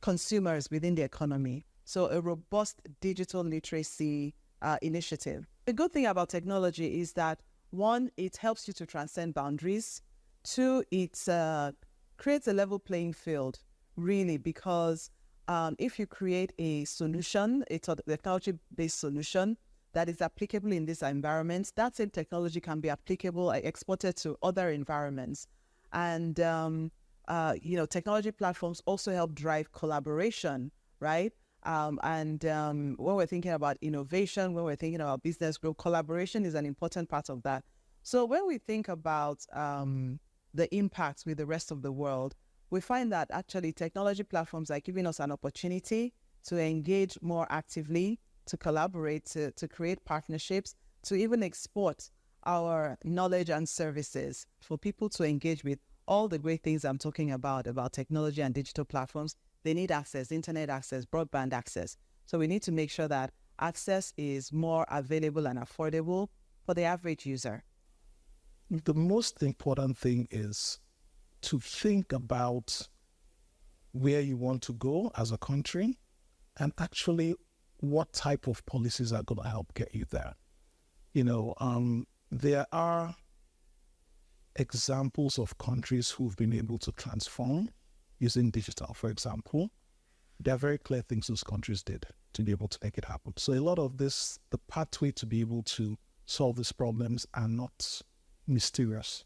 consumers within the economy. So a robust digital literacy initiative. The good thing about technology is that, one, it helps you to transcend boundaries. Two, it creates a level playing field, really, because if you create a solution, a technology-based solution that is applicable in this environment, that same technology can be applicable, exported to other environments. And, technology platforms also help drive collaboration, right? When we're thinking about innovation, when we're thinking about business growth, collaboration is an important part of that. So when we think about the impacts with the rest of the world, we find that actually technology platforms are giving us an opportunity to engage more actively, to collaborate, to create partnerships, to even export our knowledge and services for people to engage with all the great things I'm talking about technology and digital platforms. They need access, internet access, broadband access. So we need to make sure that access is more available and affordable for the average user. The most important thing is to think about where you want to go as a country and actually what type of policies are going to help get you there. There are examples of countries who've been able to transform using digital, for example. There are very clear things those countries did to be able to make it happen. So a lot of this, the pathway to be able to solve these problems are not mysterious,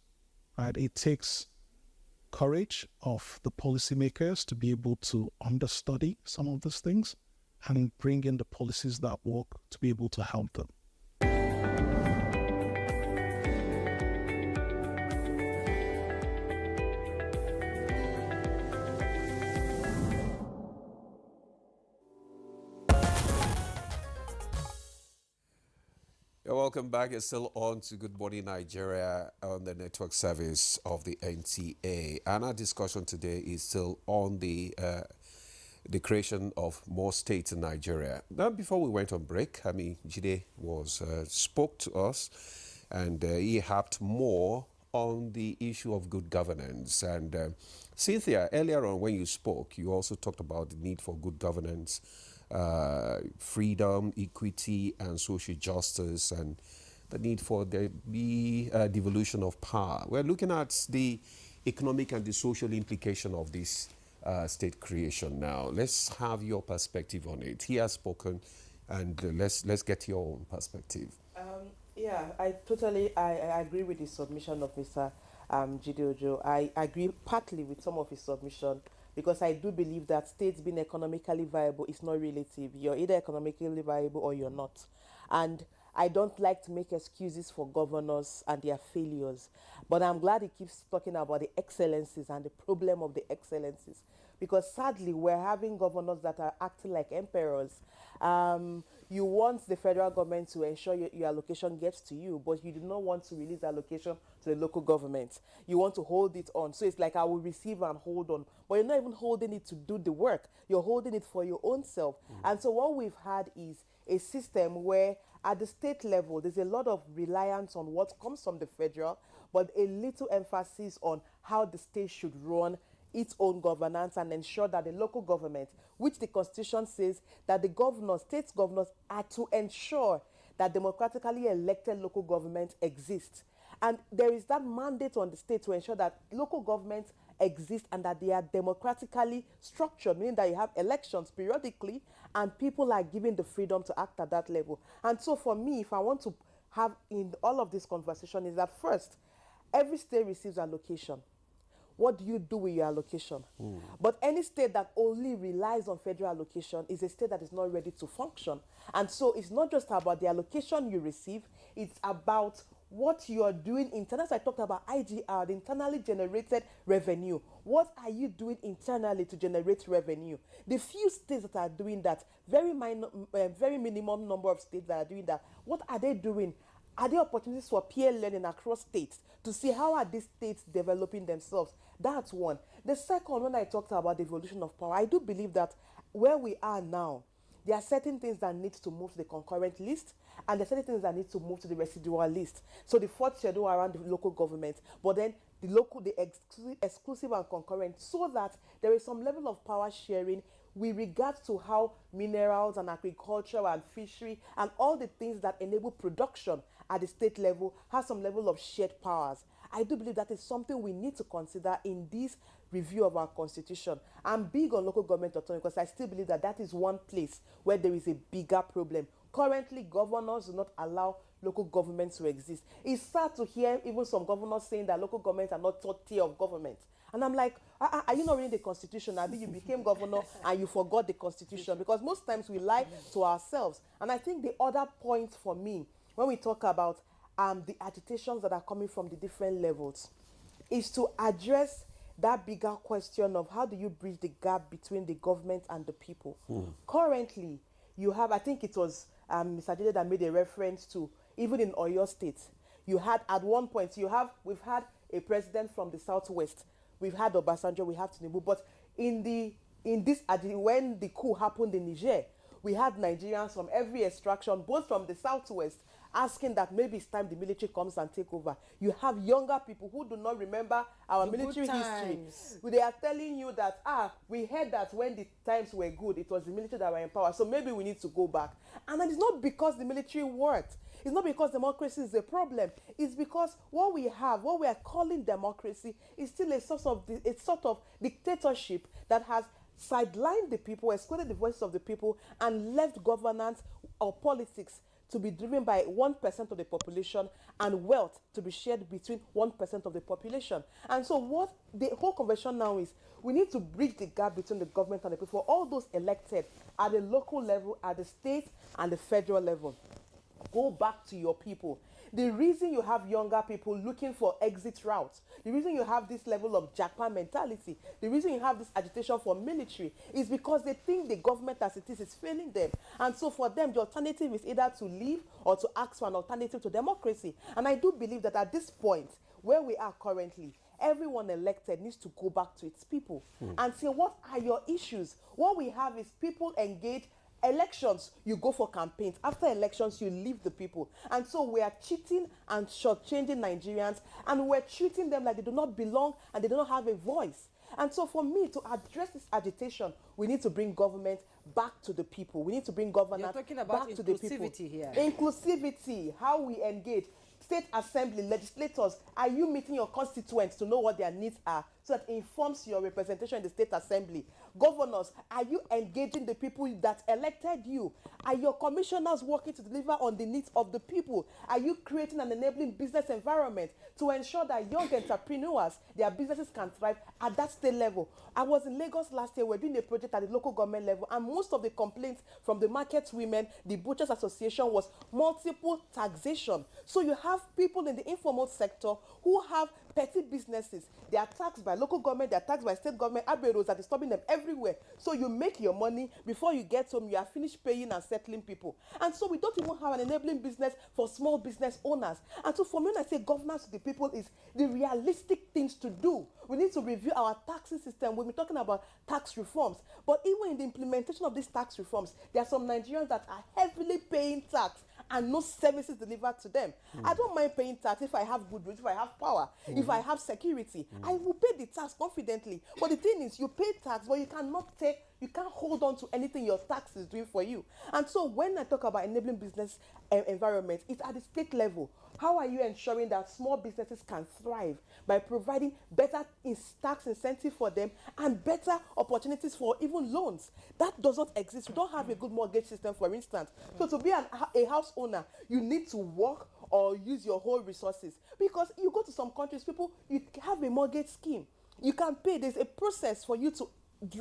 right? It takes courage of the policymakers to be able to understudy some of these things and bring in the policies that work to be able to help them. Welcome back. It's still on to Good Morning Nigeria on the network service of the NTA. And our discussion today is still on the creation of more states in Nigeria. Now, before we went on break, Jide spoke to us, and he harped more on the issue of good governance. And Cynthia, earlier on when you spoke, you also talked about the need for good governance, freedom, equity, and social justice, and the need for the devolution of power. We're looking at the economic and the social implication of this state creation now. Let's have your perspective on it. He has spoken, and let's get your own perspective. Yeah, I agree with the submission of Mr. Jide Ojo. I agree partly with some of his submission because I do believe that states being economically viable is not relative. You're either economically viable or you're not. And I don't like to make excuses for governors and their failures, but I'm glad he keeps talking about the excellencies and the problem of the excellencies. Because sadly, we're having governors that are acting like emperors. You want the federal government to ensure your allocation gets to you, but you do not want to release allocation to the local government. You want to hold it on. So it's like I will receive and hold on. But you're not even holding it to do the work. You're holding it for your own self. And so what we've had is a system where at the state level, there's a lot of reliance on what comes from the federal, but a little emphasis on how the state should run its own governance and ensure that the local government, which the constitution says that the governors, state governors, are to ensure that democratically elected local government exists. And there is that mandate on the state to ensure that local governments exist and that they are democratically structured, meaning that you have elections periodically and people are given the freedom to act at that level. And so for me, if I want to have in all of this conversation is that first, every state receives allocation. What do you do with your allocation? But any state that only relies on federal allocation is a state that is not ready to function. And so it's not just about the allocation you receive, it's about what you are doing internally. As I talked about IGR, the internally generated revenue. What are you doing internally to generate revenue? The few states that are doing that, very minimum number of states that are doing that, what are they doing? Are there opportunities for peer learning across states to see how are these states developing themselves? That's one. The second, when I talked about the evolution of power, I do believe that where we are now, there are certain things that need to move to the concurrent list, and there are certain things that need to move to the residual list. So the fourth schedule around the local government, but then the exclusive and concurrent, so that there is some level of power sharing with regards to how minerals and agriculture and fishery and all the things that enable production at the state level has some level of shared powers. I do believe that is something we need to consider in this review of our constitution. I'm big on local government autonomy because I still believe that that is one place where there is a bigger problem. Currently, governors do not allow local governments to exist. It's sad to hear even some governors saying that local governments are not third tier of government. And I'm like, are you not reading the constitution? I think you became governor and you forgot the constitution, because most times we lie to ourselves. And I think the other point for me, when we talk about the agitations that are coming from the different levels, is to address that bigger question of how do you bridge the gap between the government and the people. Currently, you have, I think it was Mr. Jide that made a reference to, even in Oyo State, you had at one point, we've had a president from the Southwest, we've had Obasanjo, we have Tinubu, but when the coup happened in Niger, we had Nigerians from every extraction, both from the Southwest, asking that maybe it's time the military comes and take over. You have younger people who do not remember our military history. They are telling you that, we heard that when the times were good, it was the military that were in power, so maybe we need to go back. And it's not because the military worked. It's not because democracy is a problem. It's because what we are calling democracy is still a sort of dictatorship that has sidelined the people, excluded the voices of the people, and left governance or politics to be driven by 1% of the population and wealth to be shared between 1% of the population. And so what the whole conversation now is, we need to bridge the gap between the government and the people, all those elected at the local level, at the state and the federal level. Go back to your people. The reason you have younger people looking for exit routes, the reason you have this level of jackpot mentality, the reason you have this agitation for military is because they think the government as it is failing them. And so for them, the alternative is either to leave or to ask for an alternative to democracy. And I do believe that at this point, where we are currently, everyone elected needs to go back to its people and say, what are your issues? What we have is people engaged. Elections, you go for campaigns. After elections, you leave the people. And so we are cheating and shortchanging Nigerians, and we're treating them like they do not belong and they do not have a voice. And so for me, to address this agitation, we need to bring government back to the people. We need to bring governance back to the people. Here. Inclusivity, how we engage. State assembly, legislators, are you meeting your constituents to know what their needs are so that informs your representation in the state assembly? Governors, are you engaging the people that elected you? Are your commissioners working to deliver on the needs of the people? Are you creating an enabling business environment to ensure that young entrepreneurs, their businesses can thrive at that state level? I was in Lagos last year. We're doing a project at the local government level, and most of the complaints from the market women, the Butchers Association, was multiple taxation. So you have people in the informal sector who have petty businesses. They are taxed by local government, they are taxed by state government. Aberos are disturbing them everywhere. So you make your money, before you get home, you are finished paying and settling people. And so we don't even have an enabling business for small business owners. And so for me, when I say governance to the people, is the realistic things to do. We need to review our taxing system. We've been talking about tax reforms. But even in the implementation of these tax reforms, there are some Nigerians that are heavily paying tax and no services delivered to them. I don't mind paying tax if I have good roads, if I have power, if I have security. I will pay the tax confidently. But the thing is, you pay tax, but you can't hold on to anything your tax is doing for you. And so when I talk about enabling business environment, it's at the state level. How are you ensuring that small businesses can thrive by providing better tax incentive for them and better opportunities for even loans? That does not exist. We don't have a good mortgage system, for instance. So to be a house owner, you need to work or use your whole resources. Because you go to some countries, people, you have a mortgage scheme. You can pay. There's a process for you to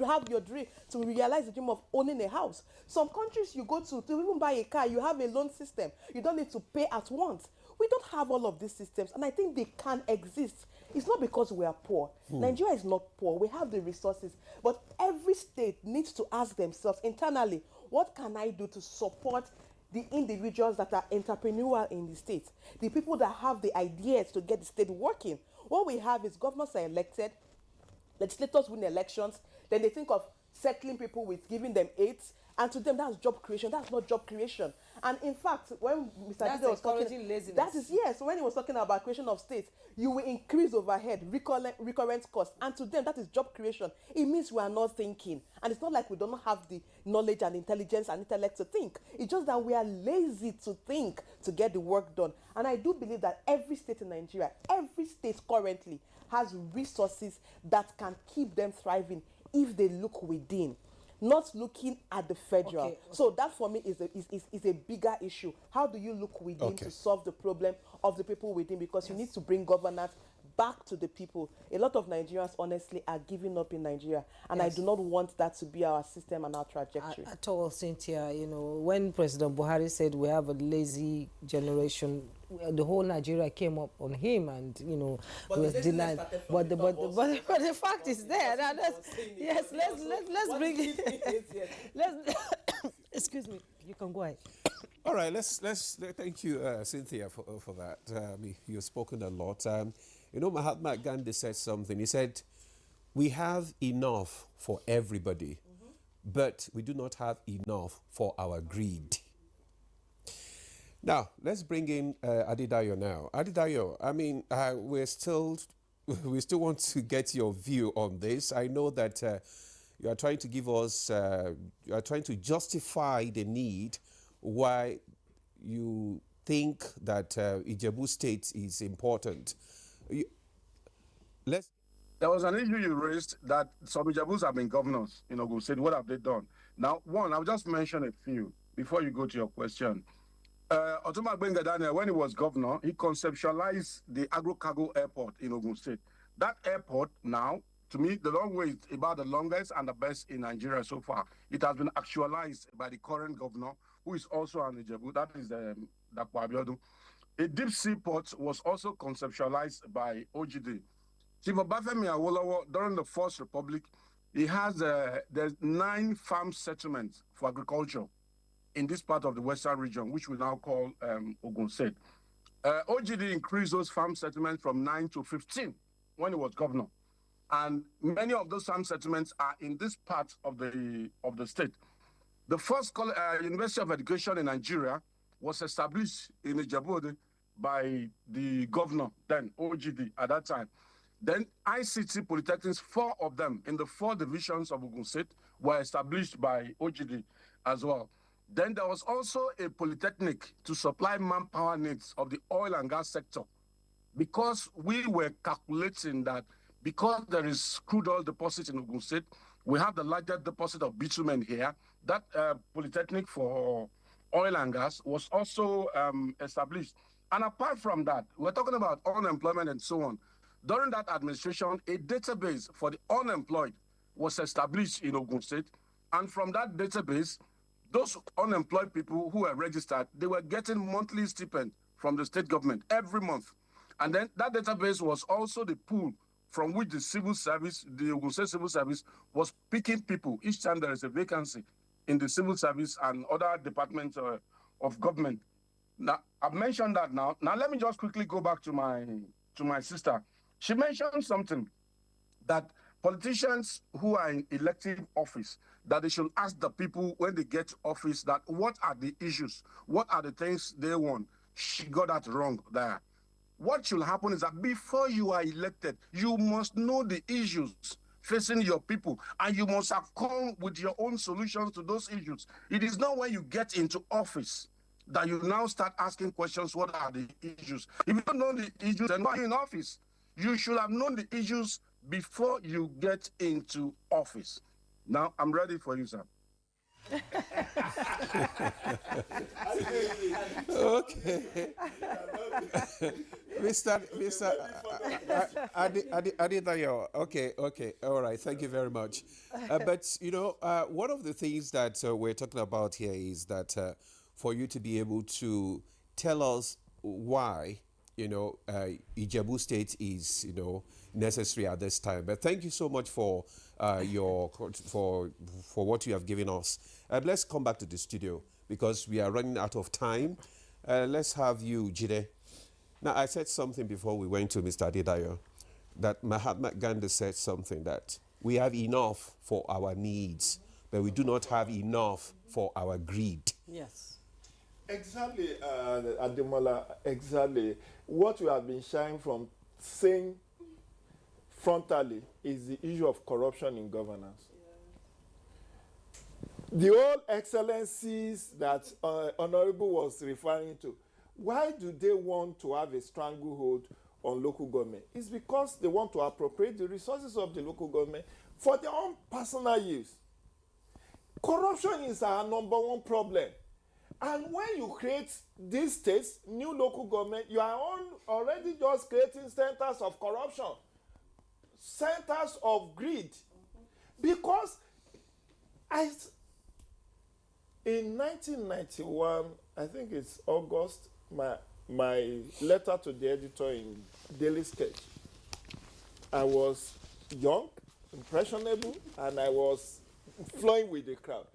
have your dream, to realize the dream of owning a house. Some countries you go to even buy a car, you have a loan system. You don't need to pay at once. We don't have all of these systems, and I think they can exist. It's not because we are poor. Nigeria is not poor. We have the resources. But every state needs to ask themselves internally, what can I do to support the individuals that are entrepreneurial in the state, the people that have the ideas to get the state working? What we have is governors are elected, legislators win elections, then they think of settling people with giving them aids, and to them that's job creation. That's not job creation. And in fact, when Mr. Dida was talking, laziness. that is, yes, when he was talking about creation of states, you will increase overhead, recurrent costs, and to them that is job creation. It means we are not thinking, and it's not like we don't have the knowledge and intelligence and intellect to think. It's just that we are lazy to think to get the work done. And I do believe that every state in Nigeria, every state currently has resources that can keep them thriving if they look within, not looking at the federal. Okay. So that for me is a bigger issue. How do you look within to solve the problem of the people within? Because you need to bring governance back to the people. A lot of Nigerians honestly are giving up in Nigeria, and I do not want that to be our system and our trajectory. At all, Cynthia, you know, when President Buhari said we have a lazy generation, the whole Nigeria came up on him, and you know, he was denied. But the fact is there. Now let's bring it. Let's excuse me. You can go ahead. All right, let's thank you, Cynthia, for that. You've spoken a lot. You know, Mahatma Gandhi said something. He said, "We have enough for everybody, but we do not have enough for our greed." Now, let's bring in Adedayo now. Adedayo, I mean, we still want to get your view on this. I know that you are trying to give us, you are trying to justify the need why you think that Ijebu State is important. There was an issue you raised that some Ijebus have been governors in Ogun State. What have they done? Now, one, I'll just mention a few before you go to your question. Otuma Gbenga Daniel, when he was governor, he conceptualized the agro-cargo airport in Ogun State. That airport now, to me, the long way is about the longest and the best in Nigeria so far. It has been actualized by the current governor, who is also an Ijebu, that is Dapo Abiodun. A deep sea port was also conceptualized by OGD. Chief Obafemi Awolowo, during the First Republic, he has there's 9 farm settlements for agriculture in this part of the western region, which we now call Ogun State. OGD increased those farm settlements from 9 to 15 when he was governor. And many of those farm settlements are in this part of the state. The first University of Education in Nigeria was established in Ijebu by the governor, then OGD at that time. Then ICT polytechnics, 4 of them in the 4 divisions of Ogun State were established by OGD as well. Then there was also a polytechnic to supply manpower needs of the oil and gas sector, because we were calculating that because there is crude oil deposit in Ogun State, we have the largest deposit of bitumen here. That Polytechnic for oil and gas was also established. And apart from that, we're talking about unemployment and so on. During that administration, a database for the unemployed was established in Ogun State. And from that database, those unemployed people who were registered, they were getting monthly stipend from the state government every month. And then that database was also the pool from which the civil service, the Ogun State Civil Service, was picking people each time there is a vacancy in the civil service and other departments of government. Now, I've mentioned that now. Now, let me just quickly go back to my sister. She mentioned something that politicians who are in elective office, that they should ask the people when they get office that what are the issues, what are the things they want. She got that wrong there. What should happen is that before you are elected, you must know the issues facing your people, and you must have come with your own solutions to those issues. It is not when you get into office that you now start asking questions, what are the issues? If you don't know the issues, then not in office. You should have known the issues before you get into office. Now, I'm ready for you, sir. Okay. Mr. Adedayo. Okay. All right. Thank you very much. But, one of the things that we're talking about here is that for you to be able to tell us why, Ijebu State is, necessary at this time. But thank you so much for for what you have given us. Let's come back to the studio because we are running out of time. Let's have you, Jide. Now, I said something before we went to Mr. Adedayo, that Mahatma Gandhi said something that we have enough for our needs, but we do not have enough for our greed. Yes. Exactly, Ademola, exactly. What we have been shying from saying frontally is the issue of corruption in governance. The old excellencies that Honorable was referring to, why do they want to have a stranglehold on local government? It's because they want to appropriate the resources of the local government for their own personal use. Corruption is our number one problem. And when you create these states, new local government, you are already just creating centers of corruption, centers of greed. Because in 1991, I think it's August, my letter to the editor in Daily Sketch, I was young, impressionable, and I was flowing with the crowd.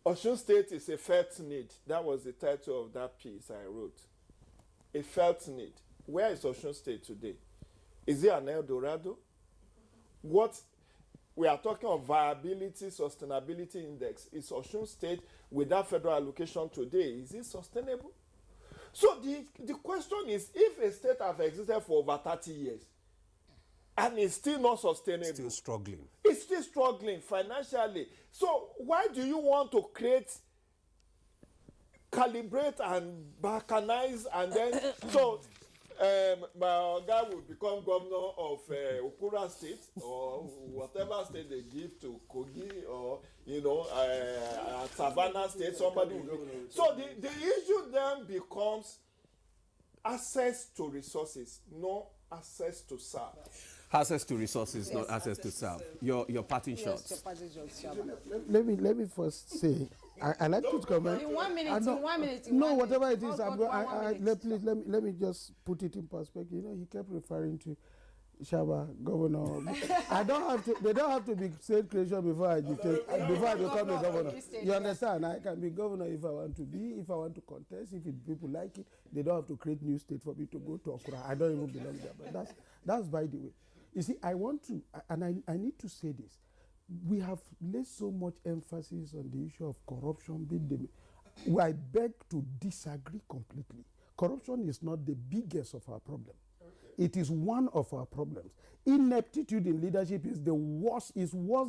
Osun State is a felt need. That was the title of that piece I wrote. A felt need. Where is Osun State today? Is it an El Dorado? What we are talking of viability, sustainability index. Is Osun State with that federal allocation today, is it sustainable? So the question is, if a state has existed for over 30 years and is still not sustainable, Still struggling. It's still struggling financially. So why do you want to calibrate and balkanize and then my guy will become governor of Okura State or whatever state they give to Kogi or Savannah State, somebody will go. So the issue then becomes access to resources, no access to serve. Access to resources, yes, not access to serve. Your parting shots. Let me first say, I like to comment. In 1 minute, in 1 minute. No, whatever it is, please let me just put it in perspective. He kept referring to Shaba, governor. They don't have to be state creation before I become a governor. You understand? I can be governor if I want to be, if I want to contest, if people like it. They don't have to create new state for me to go to Okura. I don't even belong there, but that's by the way. You see, I want to, and I need to say this. We have laid so much emphasis on the issue of corruption. I beg to disagree completely. Corruption is not the biggest of our problem. Okay. It is one of our problems. Ineptitude in leadership is worse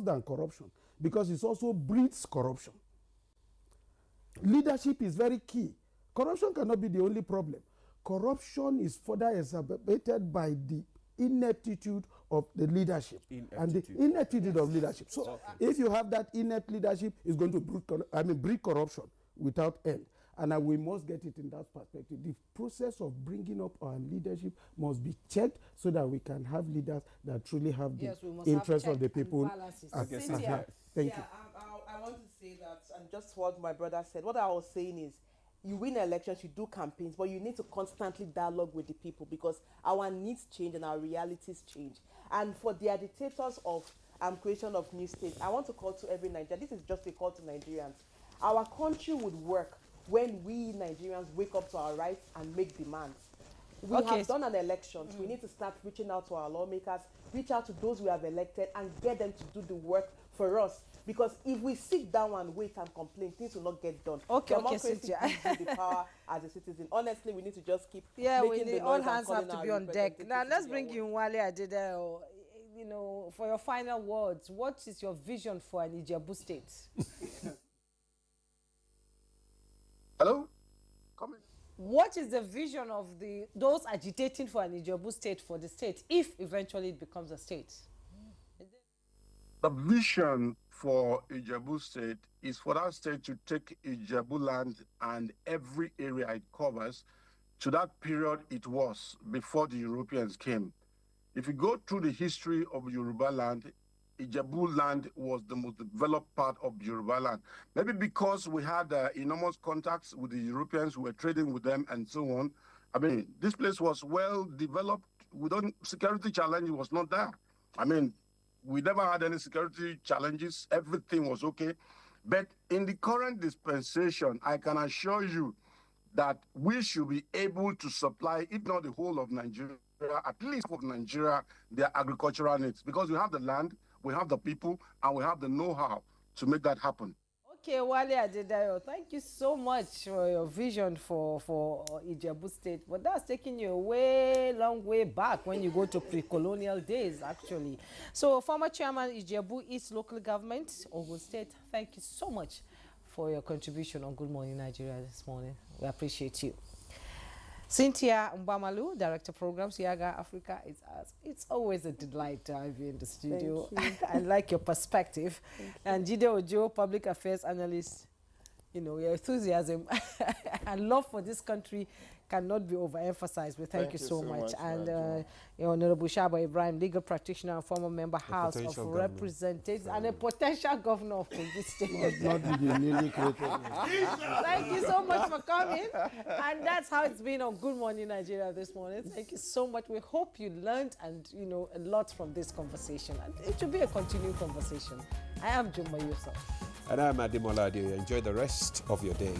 than corruption because it also breeds corruption. Leadership is very key. Corruption cannot be the only problem. Corruption is further exacerbated by the ineptitude of the leadership and the ineptitude of leadership. So if you have that inept leadership, it's going to breed corruption without end. And we must get it in that perspective. The process of bringing up our leadership must be checked so that we can have leaders that truly have the interest of the people. Thank you. I want to say that, and just what my brother said, what I was saying is, you win elections, you do campaigns, but you need to constantly dialogue with the people because our needs change and our realities change. And for the agitators of creation of new states, I want to call to every Nigerian. This is just a call to Nigerians. Our country would work when we Nigerians wake up to our rights and make demands. We have done an election. We need to start reaching out to our lawmakers, reach out to those we have elected, and get them to do the work for us. Because if we sit down and wait and complain, things will not get done. Democracy gives you the power as a citizen. Honestly, we need to just keep making the noise. All hands have to be on deck. Now, let's bring you Wale Adedeo. You know, for your final words, what is your vision for an Ijebu state? Hello? Come in. What is the vision of those agitating for an Ijebu state for the state, if eventually it becomes a state? The vision for Ijebu state is for that state to take Ijebu land and every area it covers to that period it was before the Europeans came. If you go through the history of Yoruba land, Ijebu land was the most developed part of Yoruba land. Maybe because we had enormous contacts with the Europeans, we were trading with them and so on. I mean, this place was well developed. Security challenge was not there. I mean, we never had any security challenges. Everything was okay. But in the current dispensation, I can assure you that we should be able to supply, if not the whole of Nigeria, at least of Nigeria, their agricultural needs. Because we have the land, we have the people, and we have the know-how to make that happen. Okay, Wale Adedeo, thank you so much for your vision for Ijebu State. But that's taking you a long way back when you go to pre-colonial days, actually. So, former chairman Ijebu East Local Government, Ogun State, thank you so much for your contribution on Good Morning Nigeria this morning. We appreciate you. Cynthia Mbamalu, Director Programs, Yaga Africa, it's always a delight to have you in the studio. I like your perspective. And Jide Ojo, Public Affairs Analyst, you know, your enthusiasm and love for this country cannot be overemphasized. We thank you so much. And Honorable Shaba Ibrahim, legal practitioner and former member House of Representatives and a potential governor of Kogi State. Thank you so much for coming. And that's how it's been on Good Morning Nigeria this morning. Thank you so much. We hope you learned and a lot from this conversation. And it should be a continued conversation. I am Jumma Yusuf. And I'm Ademola Adeoye. Enjoy the rest of your day.